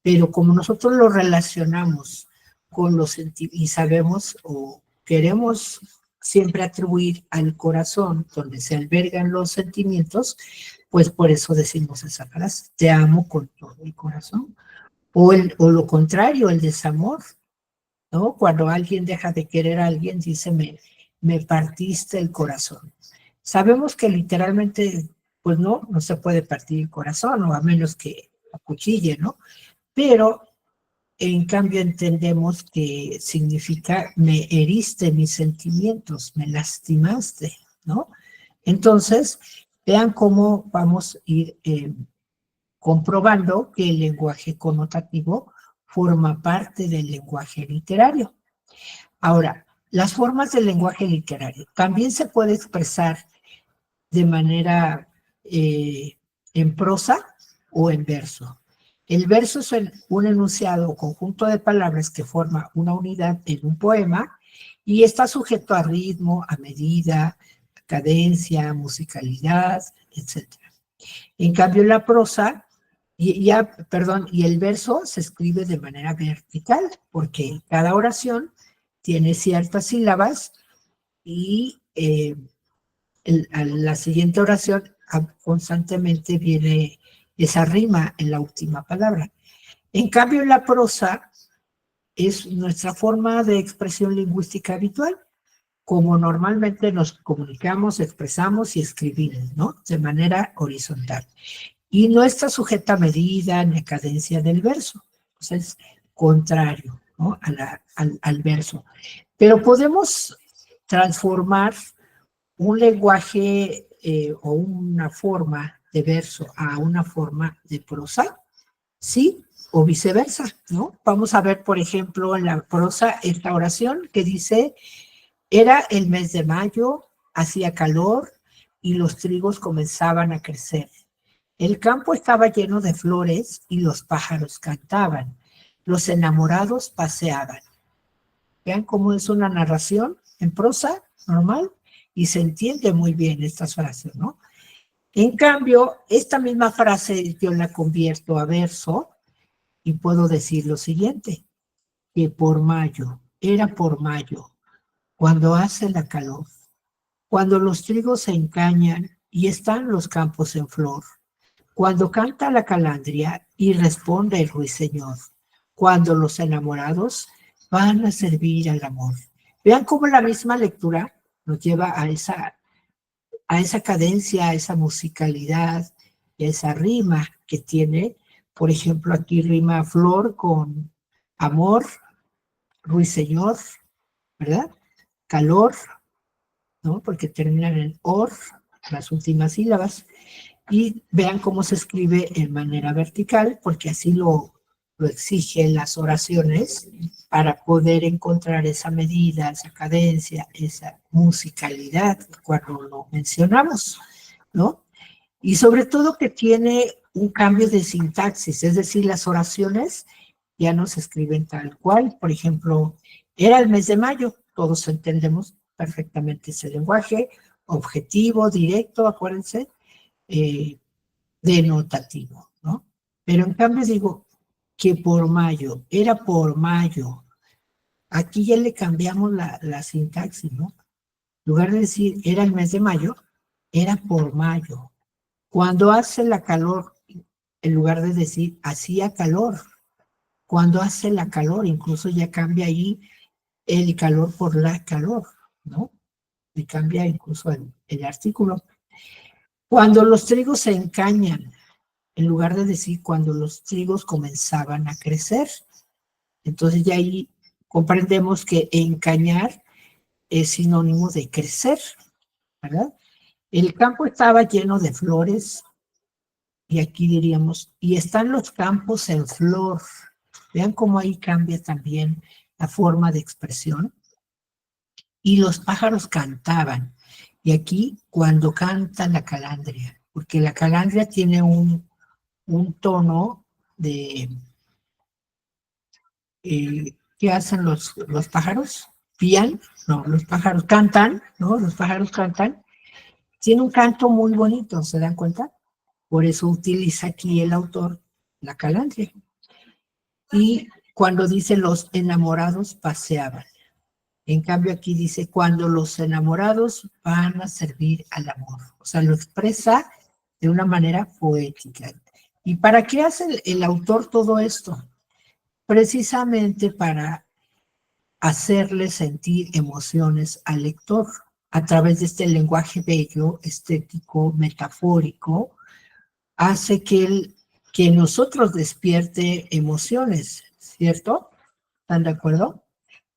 Pero como nosotros lo relacionamos con los sentimientos y sabemos o queremos siempre atribuir al corazón, donde se albergan los sentimientos, pues por eso decimos esa frase, te amo con todo el corazón. O lo contrario, el desamor, ¿no? Cuando alguien deja de querer a alguien, dice, me partiste el corazón. Sabemos que literalmente, pues no se puede partir el corazón, o a menos que acuchille, ¿no? Pero en cambio entendemos que significa me heriste mis sentimientos, me lastimaste, ¿no? Entonces, vean cómo vamos a ir comprobando que el lenguaje connotativo forma parte del lenguaje literario. Ahora, las formas del lenguaje literario también se puede expresar de manera en prosa o en verso. El verso es un enunciado o conjunto de palabras que forma una unidad en un poema y está sujeto a ritmo, a medida, cadencia, musicalidad, etc. En cambio, la prosa, y el verso se escribe de manera vertical, porque cada oración tiene ciertas sílabas y a la siguiente oración constantemente viene esa rima en la última palabra. En cambio, la prosa es nuestra forma de expresión lingüística habitual, como normalmente nos comunicamos, expresamos y escribimos, ¿no? De manera horizontal. Y no está sujeta a medida ni a cadencia del verso. Entonces, contrario, ¿no? al verso. Pero podemos transformar un lenguaje o una forma de verso a una forma de prosa, ¿sí? O viceversa, ¿no? Vamos a ver, por ejemplo, en la prosa esta oración que dice, era el mes de mayo, hacía calor y los trigos comenzaban a crecer. El campo estaba lleno de flores y los pájaros cantaban. Los enamorados paseaban. Vean cómo es una narración en prosa normal y se entiende muy bien estas frases, ¿no? En cambio, esta misma frase yo la convierto a verso y puedo decir lo siguiente, que por mayo, era por mayo, cuando hace la calor, cuando los trigos se encañan y están los campos en flor, cuando canta la calandria y responde el ruiseñor, cuando los enamorados van a servir al amor. Vean cómo la misma lectura nos lleva a esa cadencia, a esa musicalidad, a esa rima que tiene. Por ejemplo, aquí rima flor con amor, ruiseñor, ¿verdad? Calor, ¿no? Porque terminan en or, las últimas sílabas. Y vean cómo se escribe en manera vertical, porque así lo exigen las oraciones para poder encontrar esa medida, esa cadencia, esa musicalidad cuando lo mencionamos, ¿no? Y sobre todo que tiene un cambio de sintaxis, es decir, las oraciones ya no se escriben tal cual. Por ejemplo, era el mes de mayo, todos entendemos perfectamente ese lenguaje, objetivo, directo, acuérdense, denotativo, ¿no? Pero en cambio digo que por mayo, era por mayo. Aquí ya le cambiamos la sintaxis, ¿no? En lugar de decir era el mes de mayo, era por mayo. Cuando hace la calor, en lugar de decir hacía calor, cuando hace la calor, incluso ya cambia ahí el calor por la calor, ¿no? Y cambia incluso el artículo. Cuando los trigos se encañan, en lugar de decir cuando los trigos comenzaban a crecer. Entonces ya ahí comprendemos que encañar es sinónimo de crecer, ¿verdad? El campo estaba lleno de flores, y aquí diríamos, y están los campos en flor. Vean cómo ahí cambia también la forma de expresión. Y los pájaros cantaban. Y aquí cuando canta la calandria, porque la calandria tiene un tono de... ¿qué hacen los pájaros? ¿Pían? No, los pájaros cantan, ¿no? Los pájaros cantan. Tiene un canto muy bonito, ¿se dan cuenta? Por eso utiliza aquí el autor la calandria. Y cuando dice los enamorados paseaban. En cambio aquí dice, cuando los enamorados van a servir al amor. O sea, lo expresa de una manera poética. ¿Y para qué hace el autor todo esto? Precisamente para hacerle sentir emociones al lector a través de este lenguaje bello, estético, metafórico, hace que nosotros despierte emociones, ¿cierto? ¿Están de acuerdo?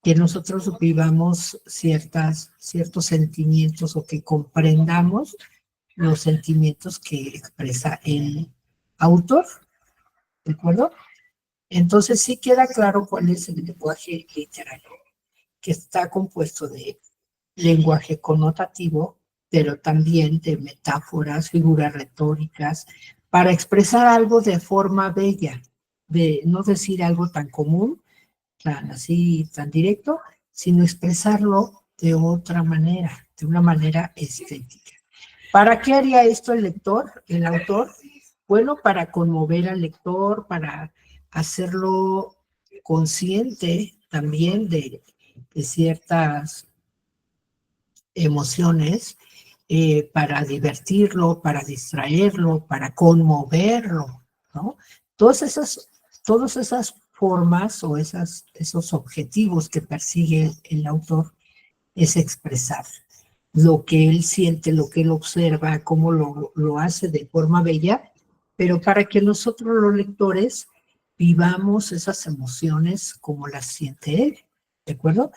Que nosotros vivamos ciertos sentimientos o que comprendamos los sentimientos que expresa el autor, ¿de acuerdo? Entonces sí queda claro cuál es el lenguaje literario, que está compuesto de lenguaje connotativo, pero también de metáforas, figuras retóricas, para expresar algo de forma bella, de no decir algo tan común, tan así, tan directo, sino expresarlo de otra manera, de una manera estética. ¿Para qué haría esto el lector, el autor? Bueno, para conmover al lector, para hacerlo consciente también de ciertas emociones, para divertirlo, para distraerlo, para conmoverlo, ¿no? Todas esas formas o esos objetivos que persigue el autor es expresar lo que él siente, lo que él observa, cómo lo hace de forma bella, pero para que nosotros los lectores vivamos esas emociones como las siente él, ¿de acuerdo?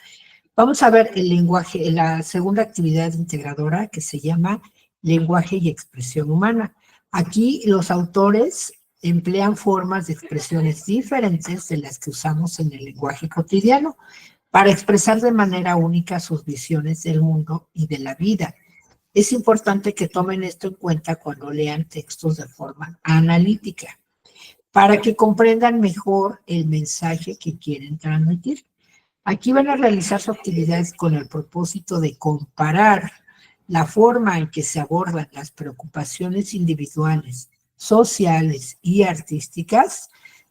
Vamos a ver el lenguaje, la segunda actividad integradora que se llama lenguaje y expresión humana. Aquí los autores emplean formas de expresiones diferentes de las que usamos en el lenguaje cotidiano para expresar de manera única sus visiones del mundo y de la vida. Es importante que tomen esto en cuenta cuando lean textos de forma analítica, para que comprendan mejor el mensaje que quieren transmitir. Aquí van a realizar sus actividades con el propósito de comparar la forma en que se abordan las preocupaciones individuales, sociales y artísticas,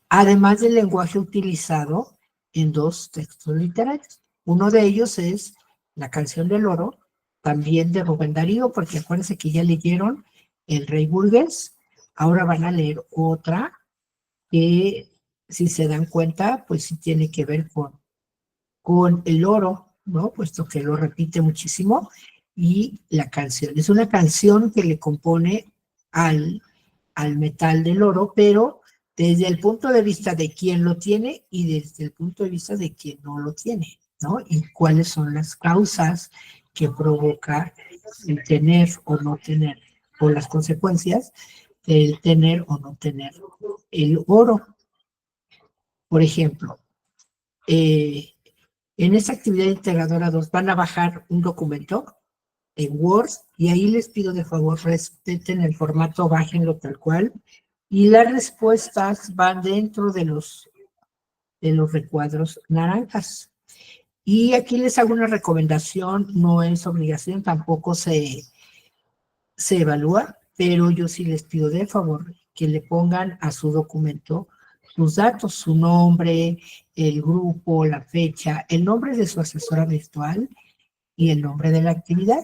además del lenguaje utilizado en dos textos literarios. Uno de ellos es La canción del oro, también de Rubén Darío, porque acuérdense que ya leyeron El Rey Burgués, ahora van a leer otra que, si se dan cuenta, pues sí tiene que ver con el oro, ¿no? Puesto que lo repite muchísimo, y la canción. Es una canción que le compone al metal del oro, pero desde el punto de vista de quien lo tiene y desde el punto de vista de quien no lo tiene, ¿no? Y cuáles son las causas que provoca el tener o no tener, o las consecuencias del tener o no tener el oro. Por ejemplo, en esta actividad integradora 2 van a bajar un documento en Word y ahí les pido de favor respeten el formato, bájenlo tal cual y las respuestas van dentro de los recuadros naranjas. Y aquí les hago una recomendación, no es obligación, tampoco se evalúa, pero yo sí les pido de favor que le pongan a su documento sus datos, su nombre, el grupo, la fecha, el nombre de su asesora virtual y el nombre de la actividad.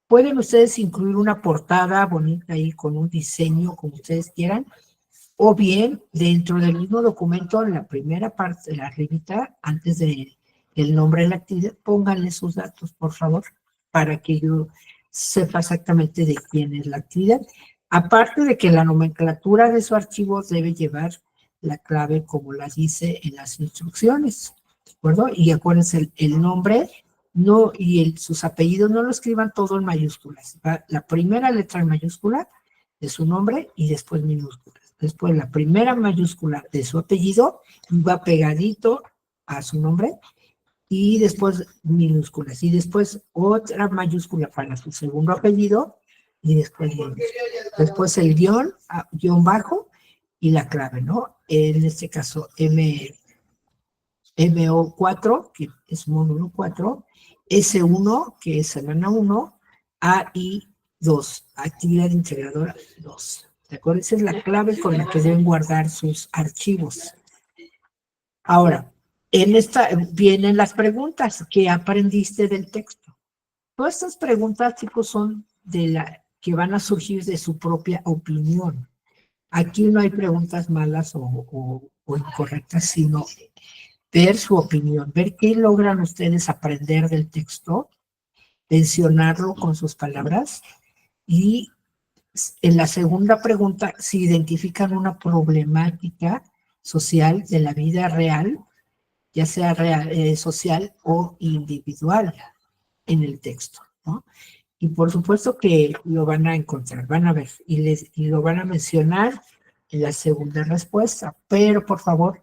Pueden ustedes incluir una portada bonita ahí con un diseño como ustedes quieran, o bien dentro del mismo documento, en la primera parte de la arribita, antes del nombre de la actividad, pónganle sus datos, por favor, para que yo sepa exactamente de quién es la actividad. Aparte de que la nomenclatura de su archivo debe llevar la clave como la dice en las instrucciones, ¿de acuerdo? Y acuérdense, el nombre no, y sus apellidos no lo escriban todo en mayúsculas. La primera letra en mayúscula de su nombre y después minúsculas. Después la primera mayúscula de su apellido va pegadito a su nombre y después minúsculas. Y después otra mayúscula para su segundo apellido y después minúsculas. Después el guión bajo y la clave, ¿no? En este caso MO4, que es módulo 4, S1, que es semana 1, AI2, actividad integradora 2. ¿De acuerdo? Esa es la clave con la que deben guardar sus archivos. Ahora, En esta vienen las preguntas que aprendiste del texto. Todas estas preguntas, chicos, son que van a surgir de su propia opinión. Aquí no hay preguntas malas o incorrectas, sino ver su opinión, ver qué logran ustedes aprender del texto, mencionarlo con sus palabras, y en la segunda pregunta, si identifican una problemática social de la vida real, ya sea social o individual en el texto, ¿no? Y por supuesto que lo van a encontrar, van a ver, y lo van a mencionar en la segunda respuesta. Pero, por favor,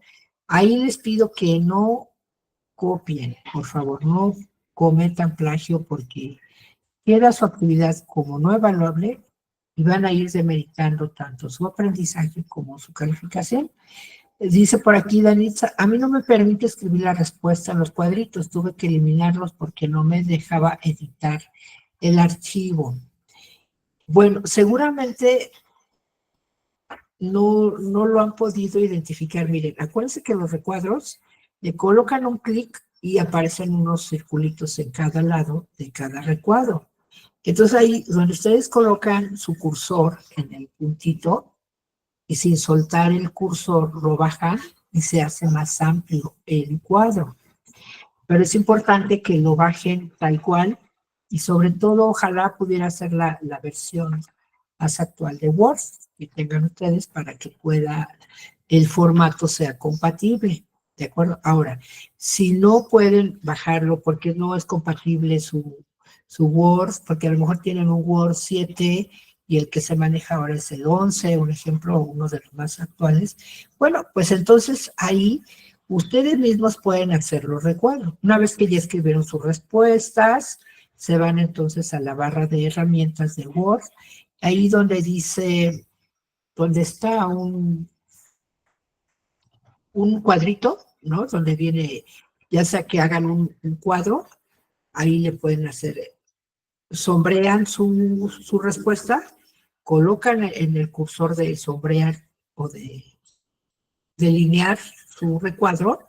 ahí les pido que no copien, por favor, no cometan plagio, porque queda su actividad como no evaluable y van a ir demeritando tanto su aprendizaje como su calificación. Dice por aquí Danitza, a mí no me permite escribir la respuesta en los cuadritos, tuve que eliminarlos porque no me dejaba editar el archivo. Bueno, seguramente no lo han podido identificar. Miren, acuérdense que los recuadros le colocan un clic y aparecen unos circulitos en cada lado de cada recuadro. Entonces ahí donde ustedes colocan su cursor en el puntito y sin soltar el cursor lo bajan y se hace más amplio el cuadro. Pero es importante que lo bajen tal cual y sobre todo ojalá pudiera ser la versión más actual de Word que tengan ustedes para que el formato sea compatible, ¿de acuerdo? Ahora, si no pueden bajarlo porque no es compatible su Word, porque a lo mejor tienen un Word 7 y el que se maneja ahora es el 11, un ejemplo, uno de los más actuales, bueno, pues entonces ahí ustedes mismos pueden hacer los recuadros. Una vez que ya escribieron sus respuestas, se van entonces a la barra de herramientas de Word, ahí donde dice, donde está un cuadrito, ¿no? Donde viene, ya sea que hagan un cuadro, ahí le pueden hacer, sombrean su respuesta, colocan en el cursor de sombrear o de delinear su recuadro,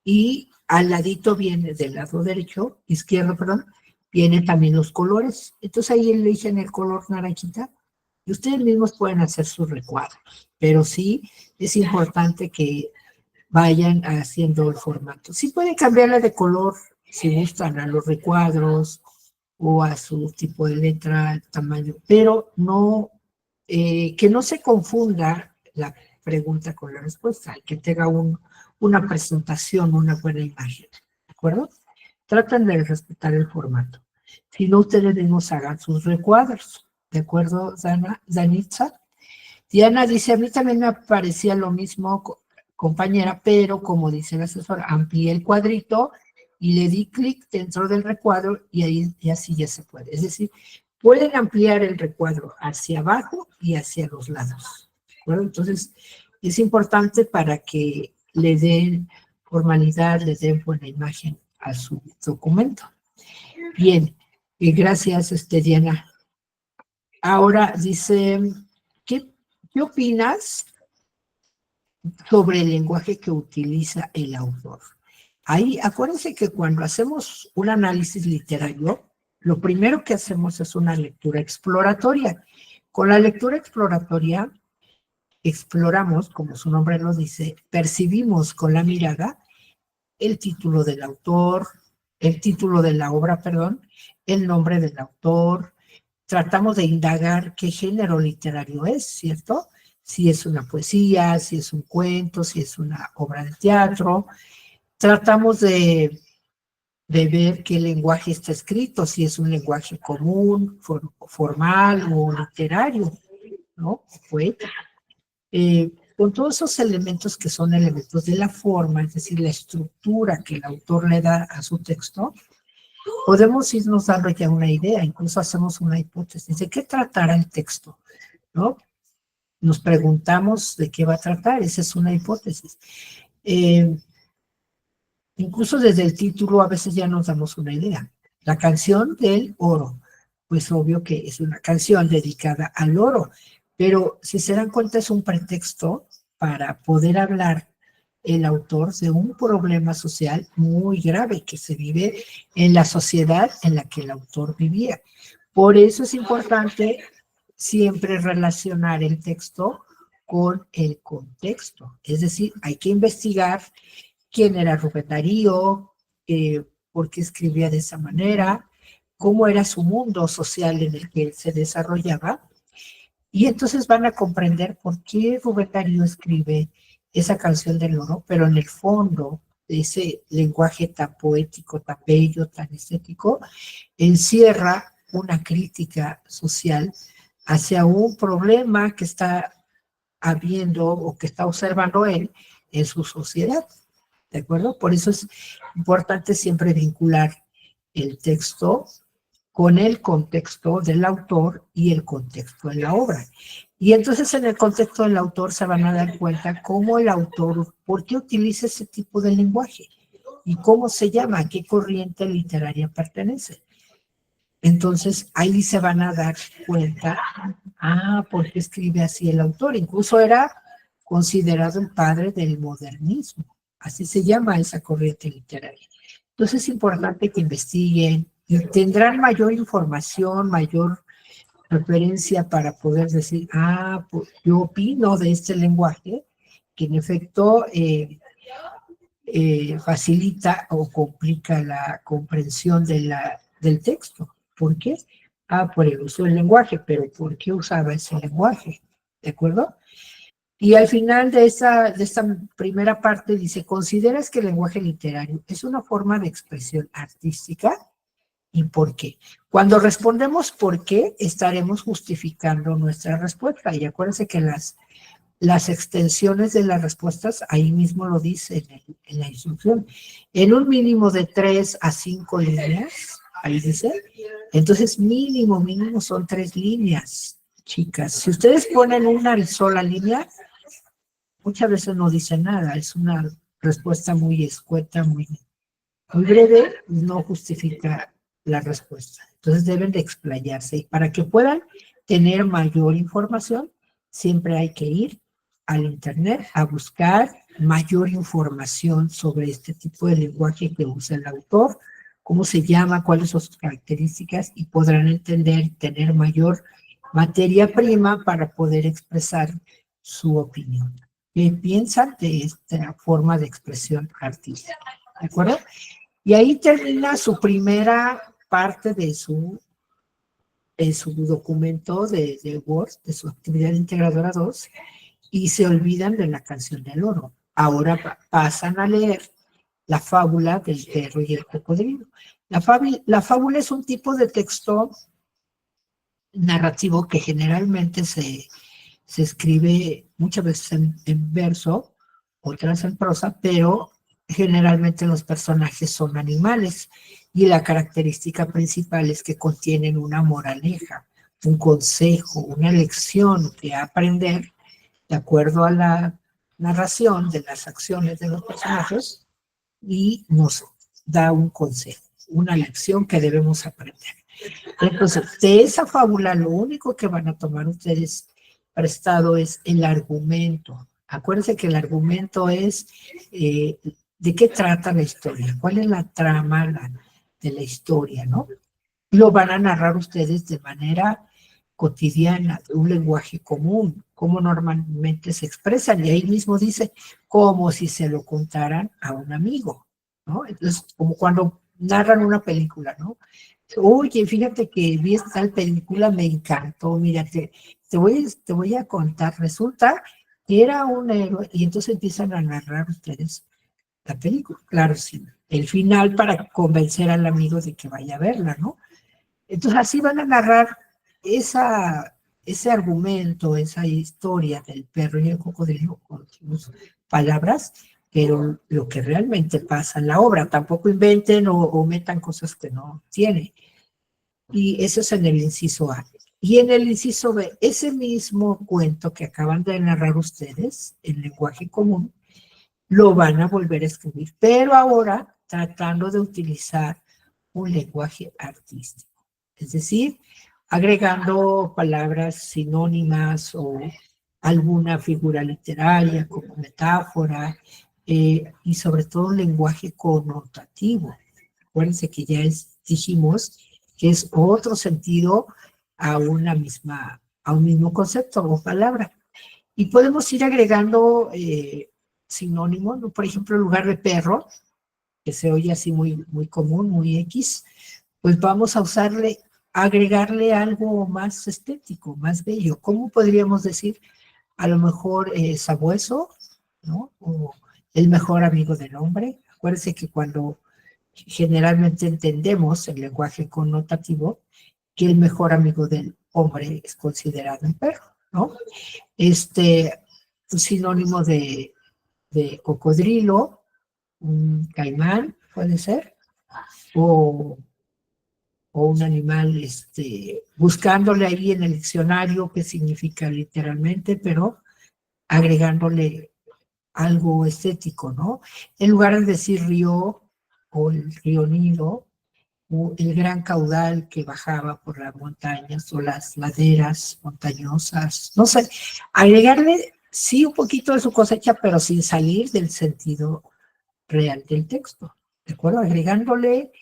y al ladito viene, del lado derecho, izquierdo, perdón, vienen también los colores. Entonces ahí eligen el color naranjita y ustedes mismos pueden hacer sus recuadros. Pero sí es importante que vayan haciendo el formato. Sí pueden cambiarle de color si gustan a los recuadros o a su tipo de letra, tamaño, pero no, que no se confunda la pregunta con la respuesta, que tenga una presentación, una buena imagen, ¿de acuerdo? Tratan de respetar el formato. Si no, ustedes mismos hagan sus recuadros, ¿de acuerdo, Danitza? Diana dice, a mí también me parecía lo mismo, compañera, pero como dice el asesor, amplié el cuadrito y le di clic dentro del recuadro y así ya se puede. Es decir, pueden ampliar el recuadro hacia abajo y hacia los lados. ¿De entonces, es importante para que le den formalidad, le den buena imagen a su documento. Bien, gracias, Diana. Ahora dice, ¿qué opinas sobre el lenguaje que utiliza el autor? Ahí, acuérdense que cuando hacemos un análisis literario, lo primero que hacemos es una lectura exploratoria. Con la lectura exploratoria, exploramos, como su nombre lo dice, percibimos con la mirada el título del autor, el título de la obra, perdón, el nombre del autor, tratamos de indagar qué género literario es, ¿cierto? Si es una poesía, si es un cuento, si es una obra de teatro. Tratamos de ver qué lenguaje está escrito, si es un lenguaje común, formal o literario, ¿no? Poeta. Con todos esos elementos que son elementos de la forma, es decir, la estructura que el autor le da a su texto, podemos irnos dando ya una idea, incluso hacemos una hipótesis de qué tratará el texto, ¿no? Nos preguntamos de qué va a tratar, esa es una hipótesis. Incluso desde el título a veces ya nos damos una idea. La canción del oro, pues obvio que es una canción dedicada al oro, pero si se dan cuenta es un pretexto para poder hablar el autor de un problema social muy grave que se vive en la sociedad en la que el autor vivía. Por eso es importante siempre relacionar el texto con el contexto. Es decir, hay que investigar quién era Rubén Darío, por qué escribía de esa manera, cómo era su mundo social en el que él se desarrollaba, y entonces van a comprender por qué Rubén Darío escribe esa canción del oro, pero en el fondo de ese lenguaje tan poético, tan bello, tan estético, encierra una crítica social hacia un problema que está habiendo o que está observando él en su sociedad. ¿De acuerdo? Por eso es importante siempre vincular el texto con el contexto del autor y el contexto de la obra. Y entonces en el contexto del autor se van a dar cuenta cómo el autor, por qué utiliza ese tipo de lenguaje y cómo se llama, a qué corriente literaria pertenece. Entonces ahí se van a dar cuenta, ¿por qué escribe así el autor? Incluso era considerado el padre del modernismo, así se llama esa corriente literaria. Entonces es importante que investiguen y tendrán mayor información, mayor referencia para poder decir, pues yo opino de este lenguaje que en efecto facilita o complica la comprensión del texto. ¿Por qué? Por el uso del lenguaje, pero ¿por qué usaba ese lenguaje? ¿De acuerdo? Y al final de esta primera parte dice, ¿consideras que el lenguaje literario es una forma de expresión artística? ¿Y por qué? Cuando respondemos por qué, estaremos justificando nuestra respuesta. Y acuérdense que las extensiones de las respuestas, ahí mismo lo dice en la instrucción, en un mínimo de 3 a 5 líneas, ahí dice, entonces mínimo son 3 líneas, chicas. Si ustedes ponen una sola línea, muchas veces no dice nada, es una respuesta muy escueta, muy breve, no justifica la respuesta. Entonces deben de explayarse y para que puedan tener mayor información, siempre hay que ir al internet a buscar mayor información sobre este tipo de lenguaje que usa el autor, cómo se llama, cuáles son sus características y podrán entender y tener mayor materia prima para poder expresar su opinión. ¿Qué piensan de esta forma de expresión artística? ¿De acuerdo? Y ahí termina su primera parte de su documento de Word, de su actividad integradora 2, y se olvidan de la canción del oro. Ahora pasan a leer la fábula del perro y el cocodrilo. La fábula es un tipo de texto narrativo que generalmente se escribe muchas veces en verso, otras en prosa, pero generalmente los personajes son animales y la característica principal es que contienen una moraleja, un consejo, una lección que aprender de acuerdo a la narración de las acciones de los personajes y nos da un consejo, una lección que debemos aprender. Entonces, de esa fábula, lo único que van a tomar ustedes prestado es el argumento. Acuérdense que el argumento es de qué trata la historia, cuál es la trama de la historia, ¿no? Lo van a narrar ustedes de manera cotidiana, de un lenguaje común, como normalmente se expresan. Y ahí mismo dice, como si se lo contaran a un amigo, ¿no? Entonces, como cuando narran una película, ¿no? Oye, fíjate que vi esta película, me encantó, mira, te voy a contar, resulta que era un héroe, y entonces empiezan a narrar ustedes la película, claro, sí, el final para convencer al amigo de que vaya a verla, ¿no? Entonces así van a narrar ese argumento, esa historia del perro y el cocodrilo con sus palabras, pero lo que realmente pasa en la obra, tampoco inventen o metan cosas que no tiene. Y eso es en el inciso A. Y en el inciso B, ese mismo cuento que acaban de narrar ustedes, en lenguaje común, lo van a volver a escribir, pero ahora tratando de utilizar un lenguaje artístico. Es decir, agregando palabras sinónimas o alguna figura literaria como metáfora, y sobre todo un lenguaje connotativo. Acuérdense que ya dijimos que es otro sentido a a un mismo concepto o palabra. Y podemos ir agregando sinónimos, ¿no? Por ejemplo, en lugar de perro, que se oye así muy común, muy X, pues vamos a agregarle algo más estético, más bello. ¿Cómo podríamos decir? A lo mejor sabueso, ¿no? O el mejor amigo del hombre. Acuérdense que cuando generalmente entendemos el lenguaje connotativo, que el mejor amigo del hombre es considerado el perro, ¿no? Un sinónimo de cocodrilo, un caimán, puede ser, o un animal, buscándole ahí en el diccionario qué significa literalmente, pero agregándole algo estético, ¿no? En lugar de decir río o el río Nilo, o el gran caudal que bajaba por las montañas o las laderas montañosas, no sé, agregarle sí un poquito de su cosecha, pero sin salir del sentido real del texto, ¿de acuerdo? Agregándole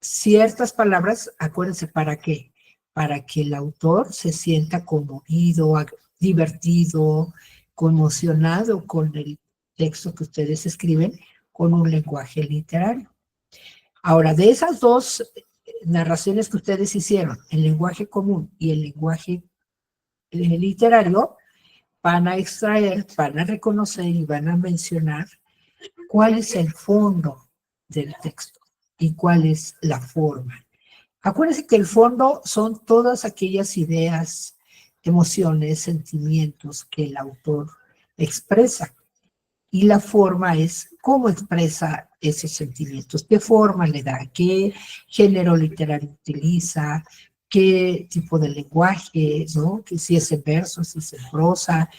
ciertas palabras, acuérdense, ¿para qué? Para que el autor se sienta conmovido, divertido, conmocionado con el texto que ustedes escriben con un lenguaje literario. Ahora, de esas dos narraciones que ustedes hicieron, el lenguaje común y el lenguaje literario, van a extraer, van a reconocer y van a mencionar cuál es el fondo del texto y cuál es la forma. Acuérdense que el fondo son todas aquellas ideas, emociones, sentimientos que el autor expresa. Y la forma es cómo expresa esos sentimientos, qué forma le da, qué género literario utiliza, qué tipo de lenguaje, ¿no? Que si es en verso, si es en prosa,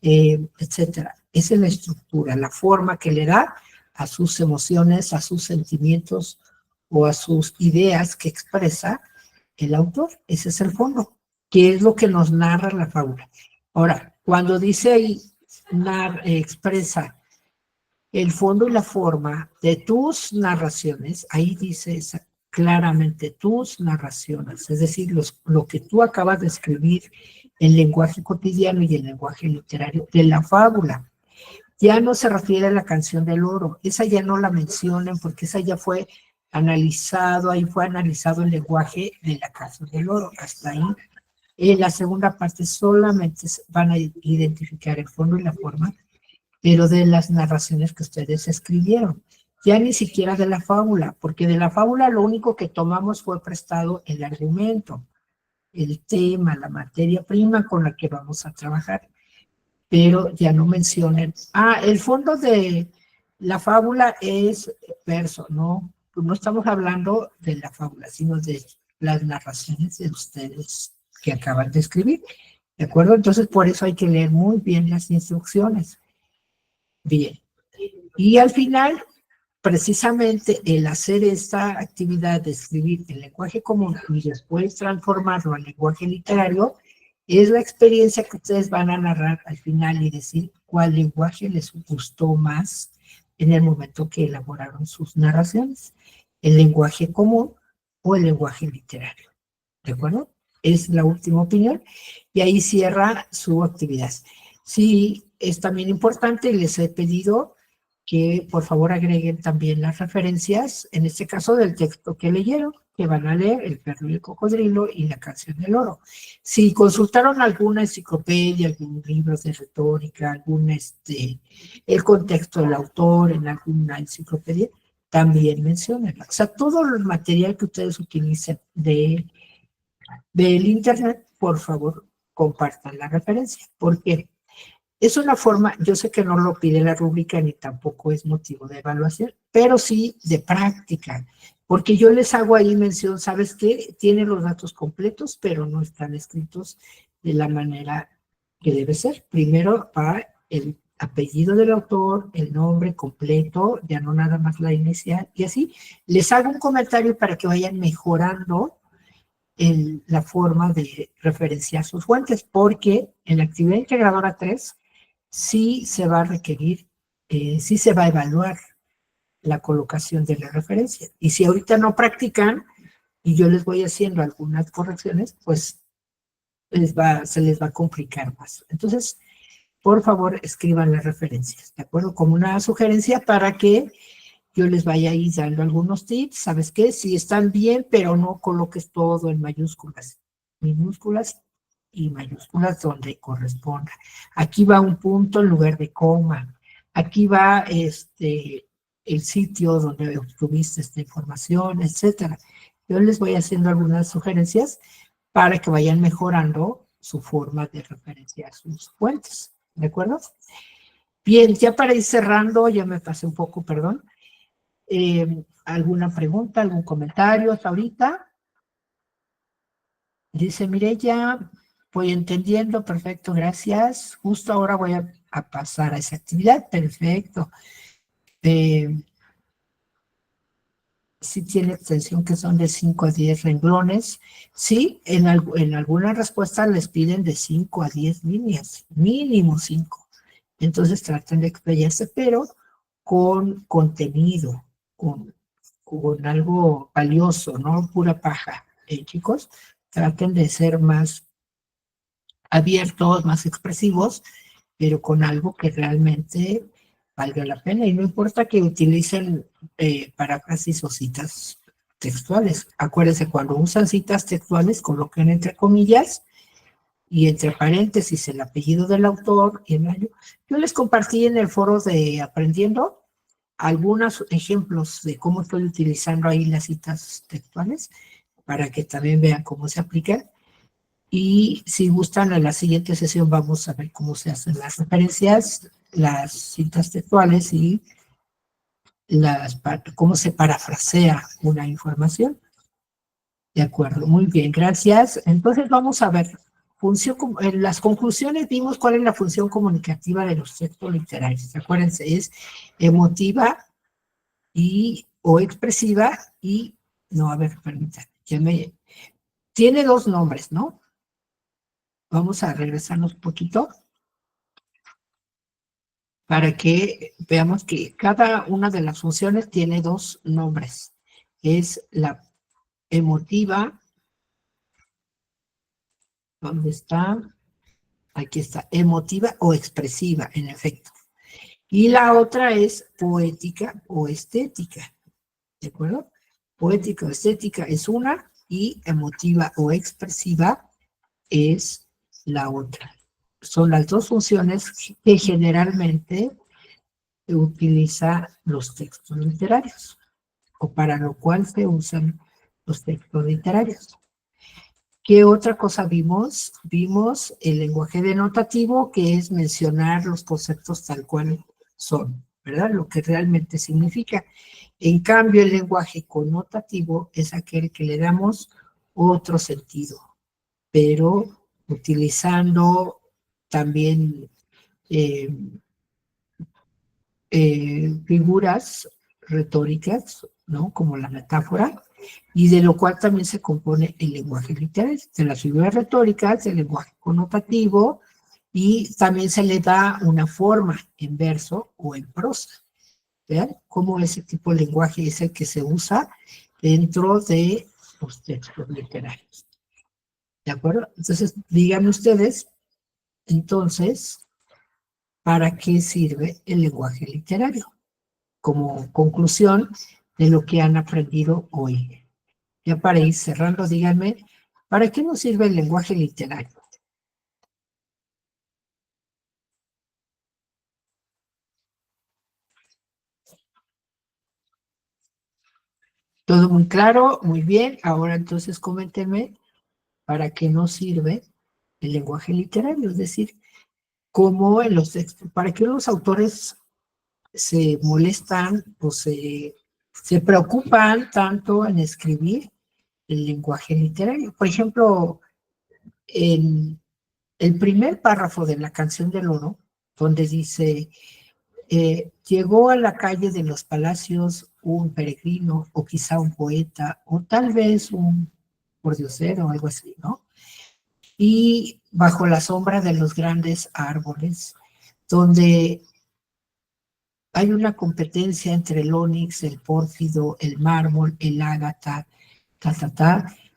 etcétera. Esa es la estructura, la forma que le da a sus emociones, a sus sentimientos o a sus ideas que expresa el autor. Ese es el fondo, que es lo que nos narra la fábula. Ahora, cuando dice ahí, expresa el fondo y la forma de tus narraciones, ahí dice claramente tus narraciones, es decir, lo que tú acabas de escribir en lenguaje cotidiano y en lenguaje literario de la fábula. Ya no se refiere a la canción del oro, esa ya no la mencionan porque esa ya fue ahí fue analizado el lenguaje de la canción del oro, hasta ahí. En la segunda parte solamente van a identificar el fondo y la forma, pero de las narraciones que ustedes escribieron, ya ni siquiera de la fábula, porque de la fábula lo único que tomamos fue prestado el argumento, el tema, la materia prima con la que vamos a trabajar, pero ya no mencionen, el fondo de la fábula es verso, no estamos hablando de la fábula, sino de las narraciones de ustedes que acaban de escribir, ¿de acuerdo? Entonces por eso hay que leer muy bien las instrucciones. Bien. Y al final, precisamente el hacer esta actividad de escribir en lenguaje común y después transformarlo en lenguaje literario, es la experiencia que ustedes van a narrar al final y decir cuál lenguaje les gustó más en el momento que elaboraron sus narraciones, el lenguaje común o el lenguaje literario. ¿De acuerdo? Es la última opinión y ahí cierra su actividad. Sí, es también importante, les he pedido que por favor agreguen también las referencias, en este caso del texto que leyeron, que van a leer El perro y el cocodrilo y La canción del oro. Si consultaron alguna enciclopedia, algún libro de retórica, el contexto del autor en alguna enciclopedia, también menciónenlo. O sea, todo el material que ustedes utilicen del internet, por favor, compartan la referencia. ¿Por qué? Es una forma, yo sé que no lo pide la rúbrica ni tampoco es motivo de evaluación, pero sí de práctica, porque yo les hago ahí mención, ¿sabes qué? Tienen los datos completos, pero no están escritos de la manera que debe ser. Primero va el apellido del autor, el nombre completo, ya no nada más la inicial, y así les hago un comentario para que vayan mejorando la forma de referenciar sus fuentes, porque en la actividad integradora 3 sí se va a requerir sí se va a evaluar la colocación de la referencia. Y si ahorita no practican y yo les voy haciendo algunas correcciones, pues se les va a complicar más. Entonces, por favor, escriban las referencias, ¿de acuerdo? Como una sugerencia para que yo les vaya ahí dando algunos tips. ¿Sabes qué? Si están bien, pero no coloques todo en mayúsculas, minúsculas y mayúsculas donde corresponda. Aquí va un punto en lugar de coma. Aquí va el sitio donde obtuviste esta información, etcétera. Yo les voy haciendo algunas sugerencias para que vayan mejorando su forma de referenciar sus fuentes. ¿De acuerdo? Bien, ya para ir cerrando, ya me pasé un poco, perdón. ¿Alguna pregunta, algún comentario hasta ahorita? Dice Mireya, voy entendiendo, perfecto, gracias. Justo ahora voy a pasar a esa actividad, perfecto. Sí tiene extensión que son de 5 a 10 renglones. Sí, en algunas respuestas les piden de 5 a 10 líneas, mínimo 5. Entonces traten de explayarse, pero con contenido, con algo valioso, no pura paja. Chicos, traten de ser más abiertos, más expresivos, pero con algo que realmente valga la pena. Y no importa que utilicen paráfrasis o citas textuales. Acuérdense, cuando usan citas textuales, coloquen entre comillas y entre paréntesis el apellido del autor y el año. Yo les compartí en el foro de Aprendiendo algunos ejemplos de cómo estoy utilizando ahí las citas textuales para que también vean cómo se aplican. Y si gustan, en la siguiente sesión vamos a ver cómo se hacen las referencias, las citas textuales y cómo se parafrasea una información. De acuerdo, muy bien, gracias. Entonces vamos a ver, en las conclusiones vimos cuál es la función comunicativa de los textos literarios. Acuérdense, es emotiva o expresiva y, no, a ver, permítanme, tiene dos nombres, ¿no? Vamos a regresarnos un poquito para que veamos que cada una de las funciones tiene dos nombres. Es la emotiva, ¿dónde está? Aquí está, emotiva o expresiva, en efecto. Y la otra es poética o estética, ¿de acuerdo? Poética o estética es una y emotiva o expresiva es la otra. Son las dos funciones que generalmente utiliza los textos literarios, o para lo cual se usan los textos literarios. ¿Qué otra cosa vimos? Vimos el lenguaje denotativo, que es mencionar los conceptos tal cual son, ¿verdad? Lo que realmente significa. En cambio, el lenguaje connotativo es aquel que le damos otro sentido, pero utilizando también figuras retóricas, ¿no? Como la metáfora, y de lo cual también se compone el lenguaje literario, de las figuras retóricas, del lenguaje connotativo, y también se le da una forma en verso o en prosa. ¿Vean cómo ese tipo de lenguaje es el que se usa dentro de los textos literarios? ¿De acuerdo? Entonces, díganme ustedes, entonces, ¿para qué sirve el lenguaje literario? Como conclusión de lo que han aprendido hoy. Ya para ir cerrando, díganme, ¿para qué nos sirve el lenguaje literario? Todo muy claro, muy bien. Ahora entonces coméntenme para qué nos sirve el lenguaje literario, es decir, cómo en los textos, para qué los autores se molestan o se preocupan tanto en escribir el lenguaje literario. Por ejemplo, en el primer párrafo de la canción del oro, donde dice, llegó a la calle de los palacios un peregrino, o quizá un poeta, o tal vez un pordiosero o algo así, ¿no? Y bajo la sombra de los grandes árboles, donde hay una competencia entre el ónix, el pórfido, el mármol, el ágata,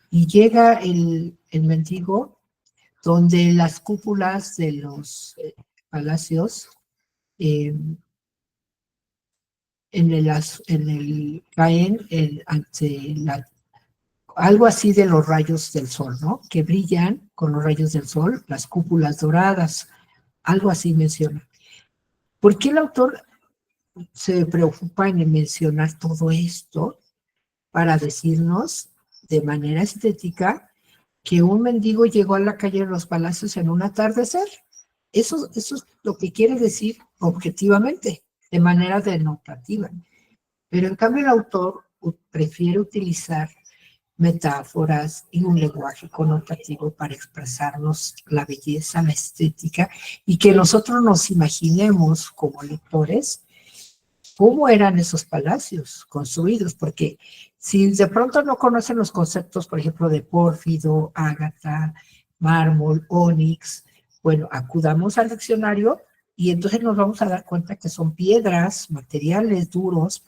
y llega el mendigo donde las cúpulas de los palacios eh, caen ante algo así de los rayos del sol, ¿no? Que brillan con los rayos del sol, las cúpulas doradas, algo así menciona. ¿Por qué el autor se preocupa en mencionar todo esto para decirnos de manera estética que un mendigo llegó a la calle de los Palacios en un atardecer? Eso es lo que quiere decir objetivamente, de manera denotativa. Pero en cambio el autor prefiere utilizar metáforas y un lenguaje connotativo para expresarnos la belleza, la estética, y que nosotros nos imaginemos como lectores cómo eran esos palacios construidos, porque si de pronto no conocen los conceptos, por ejemplo, de pórfido, ágata, mármol, ónix, bueno, acudamos al diccionario y entonces nos vamos a dar cuenta que son piedras, materiales duros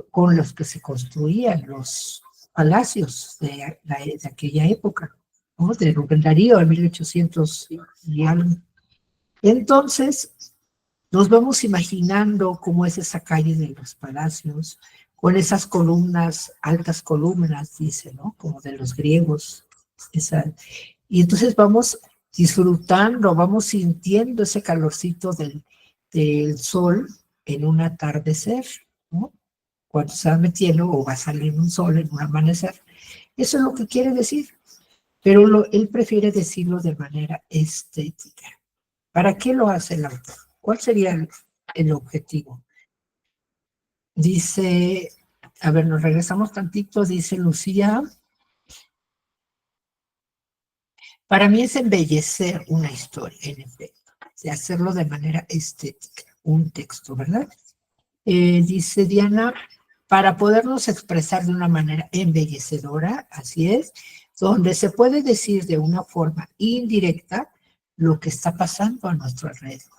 con los que se construían los palacios de aquella época, ¿no? De Rubén Darío, en 1800 y algo. Entonces, nos vamos imaginando cómo es esa calle de los Palacios, con esas columnas, altas columnas, dice, ¿no? Como de los griegos. Y entonces vamos disfrutando, vamos sintiendo ese calorcito del sol en un atardecer, ¿no? Cuando se va metiendo o va a salir un sol en un amanecer. Eso es lo que quiere decir, pero él prefiere decirlo de manera estética. ¿Para qué lo hace el autor? ¿Cuál sería el objetivo? Dice, a ver, nos regresamos tantito, dice Lucía, para mí es embellecer una historia, en efecto, de hacerlo de manera estética, un texto, ¿verdad? Dice Diana, para podernos expresar de una manera embellecedora, así es, donde se puede decir de una forma indirecta lo que está pasando a nuestro alrededor,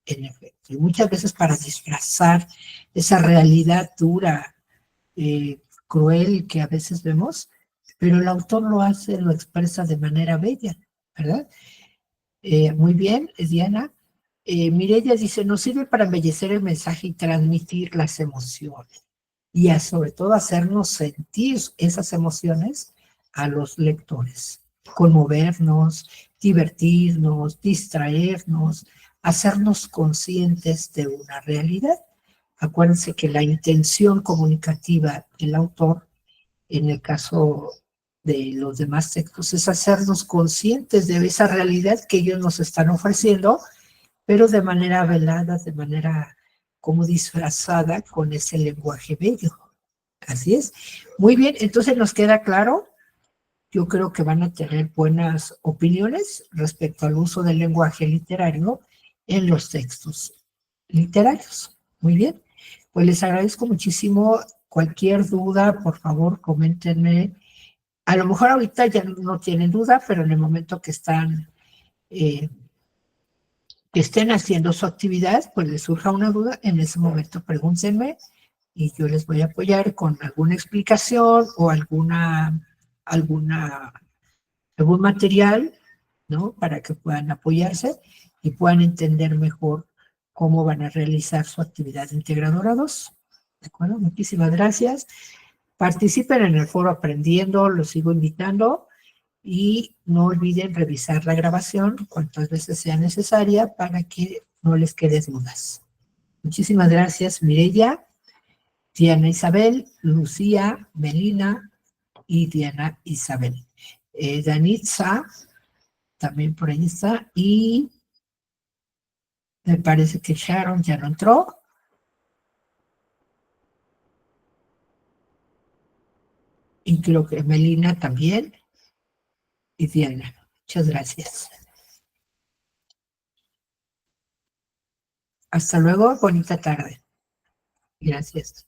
en efecto. Y muchas veces para disfrazar esa realidad dura, cruel que a veces vemos, pero el autor lo hace, lo expresa de manera bella, ¿verdad? Muy bien, Diana. Mireya dice, nos sirve para embellecer el mensaje y transmitir las emociones y sobre todo hacernos sentir esas emociones a los lectores, conmovernos, divertirnos, distraernos, hacernos conscientes de una realidad. Acuérdense que la intención comunicativa del autor, en el caso de los demás textos, es hacernos conscientes de esa realidad que ellos nos están ofreciendo, pero de manera velada, de manera como disfrazada con ese lenguaje bello. Así es. Muy bien, entonces nos queda claro. Yo creo que van a tener buenas opiniones respecto al uso del lenguaje literario en los textos literarios. Muy bien. Pues les agradezco muchísimo. Cualquier duda, por favor, coméntenme. A lo mejor ahorita ya no tienen duda, pero en el momento eh, que estén haciendo su actividad, pues les surja una duda, en ese momento pregúntenme y yo les voy a apoyar con alguna explicación o algún material, ¿no? Para que puedan apoyarse y puedan entender mejor cómo van a realizar su actividad integradora 2. ¿De acuerdo? Muchísimas gracias. Participen en el foro Aprendiendo, los sigo invitando y no olviden revisar la grabación cuantas veces sea necesaria para que no les quede dudas. Muchísimas gracias, Mireya, Diana Isabel, Lucía, Melina y Diana Isabel. Danitza, también por ahí está, y me parece que Sharon ya no entró. Y creo que Melina también. Y Diana. Muchas gracias. Hasta luego, bonita tarde. Gracias.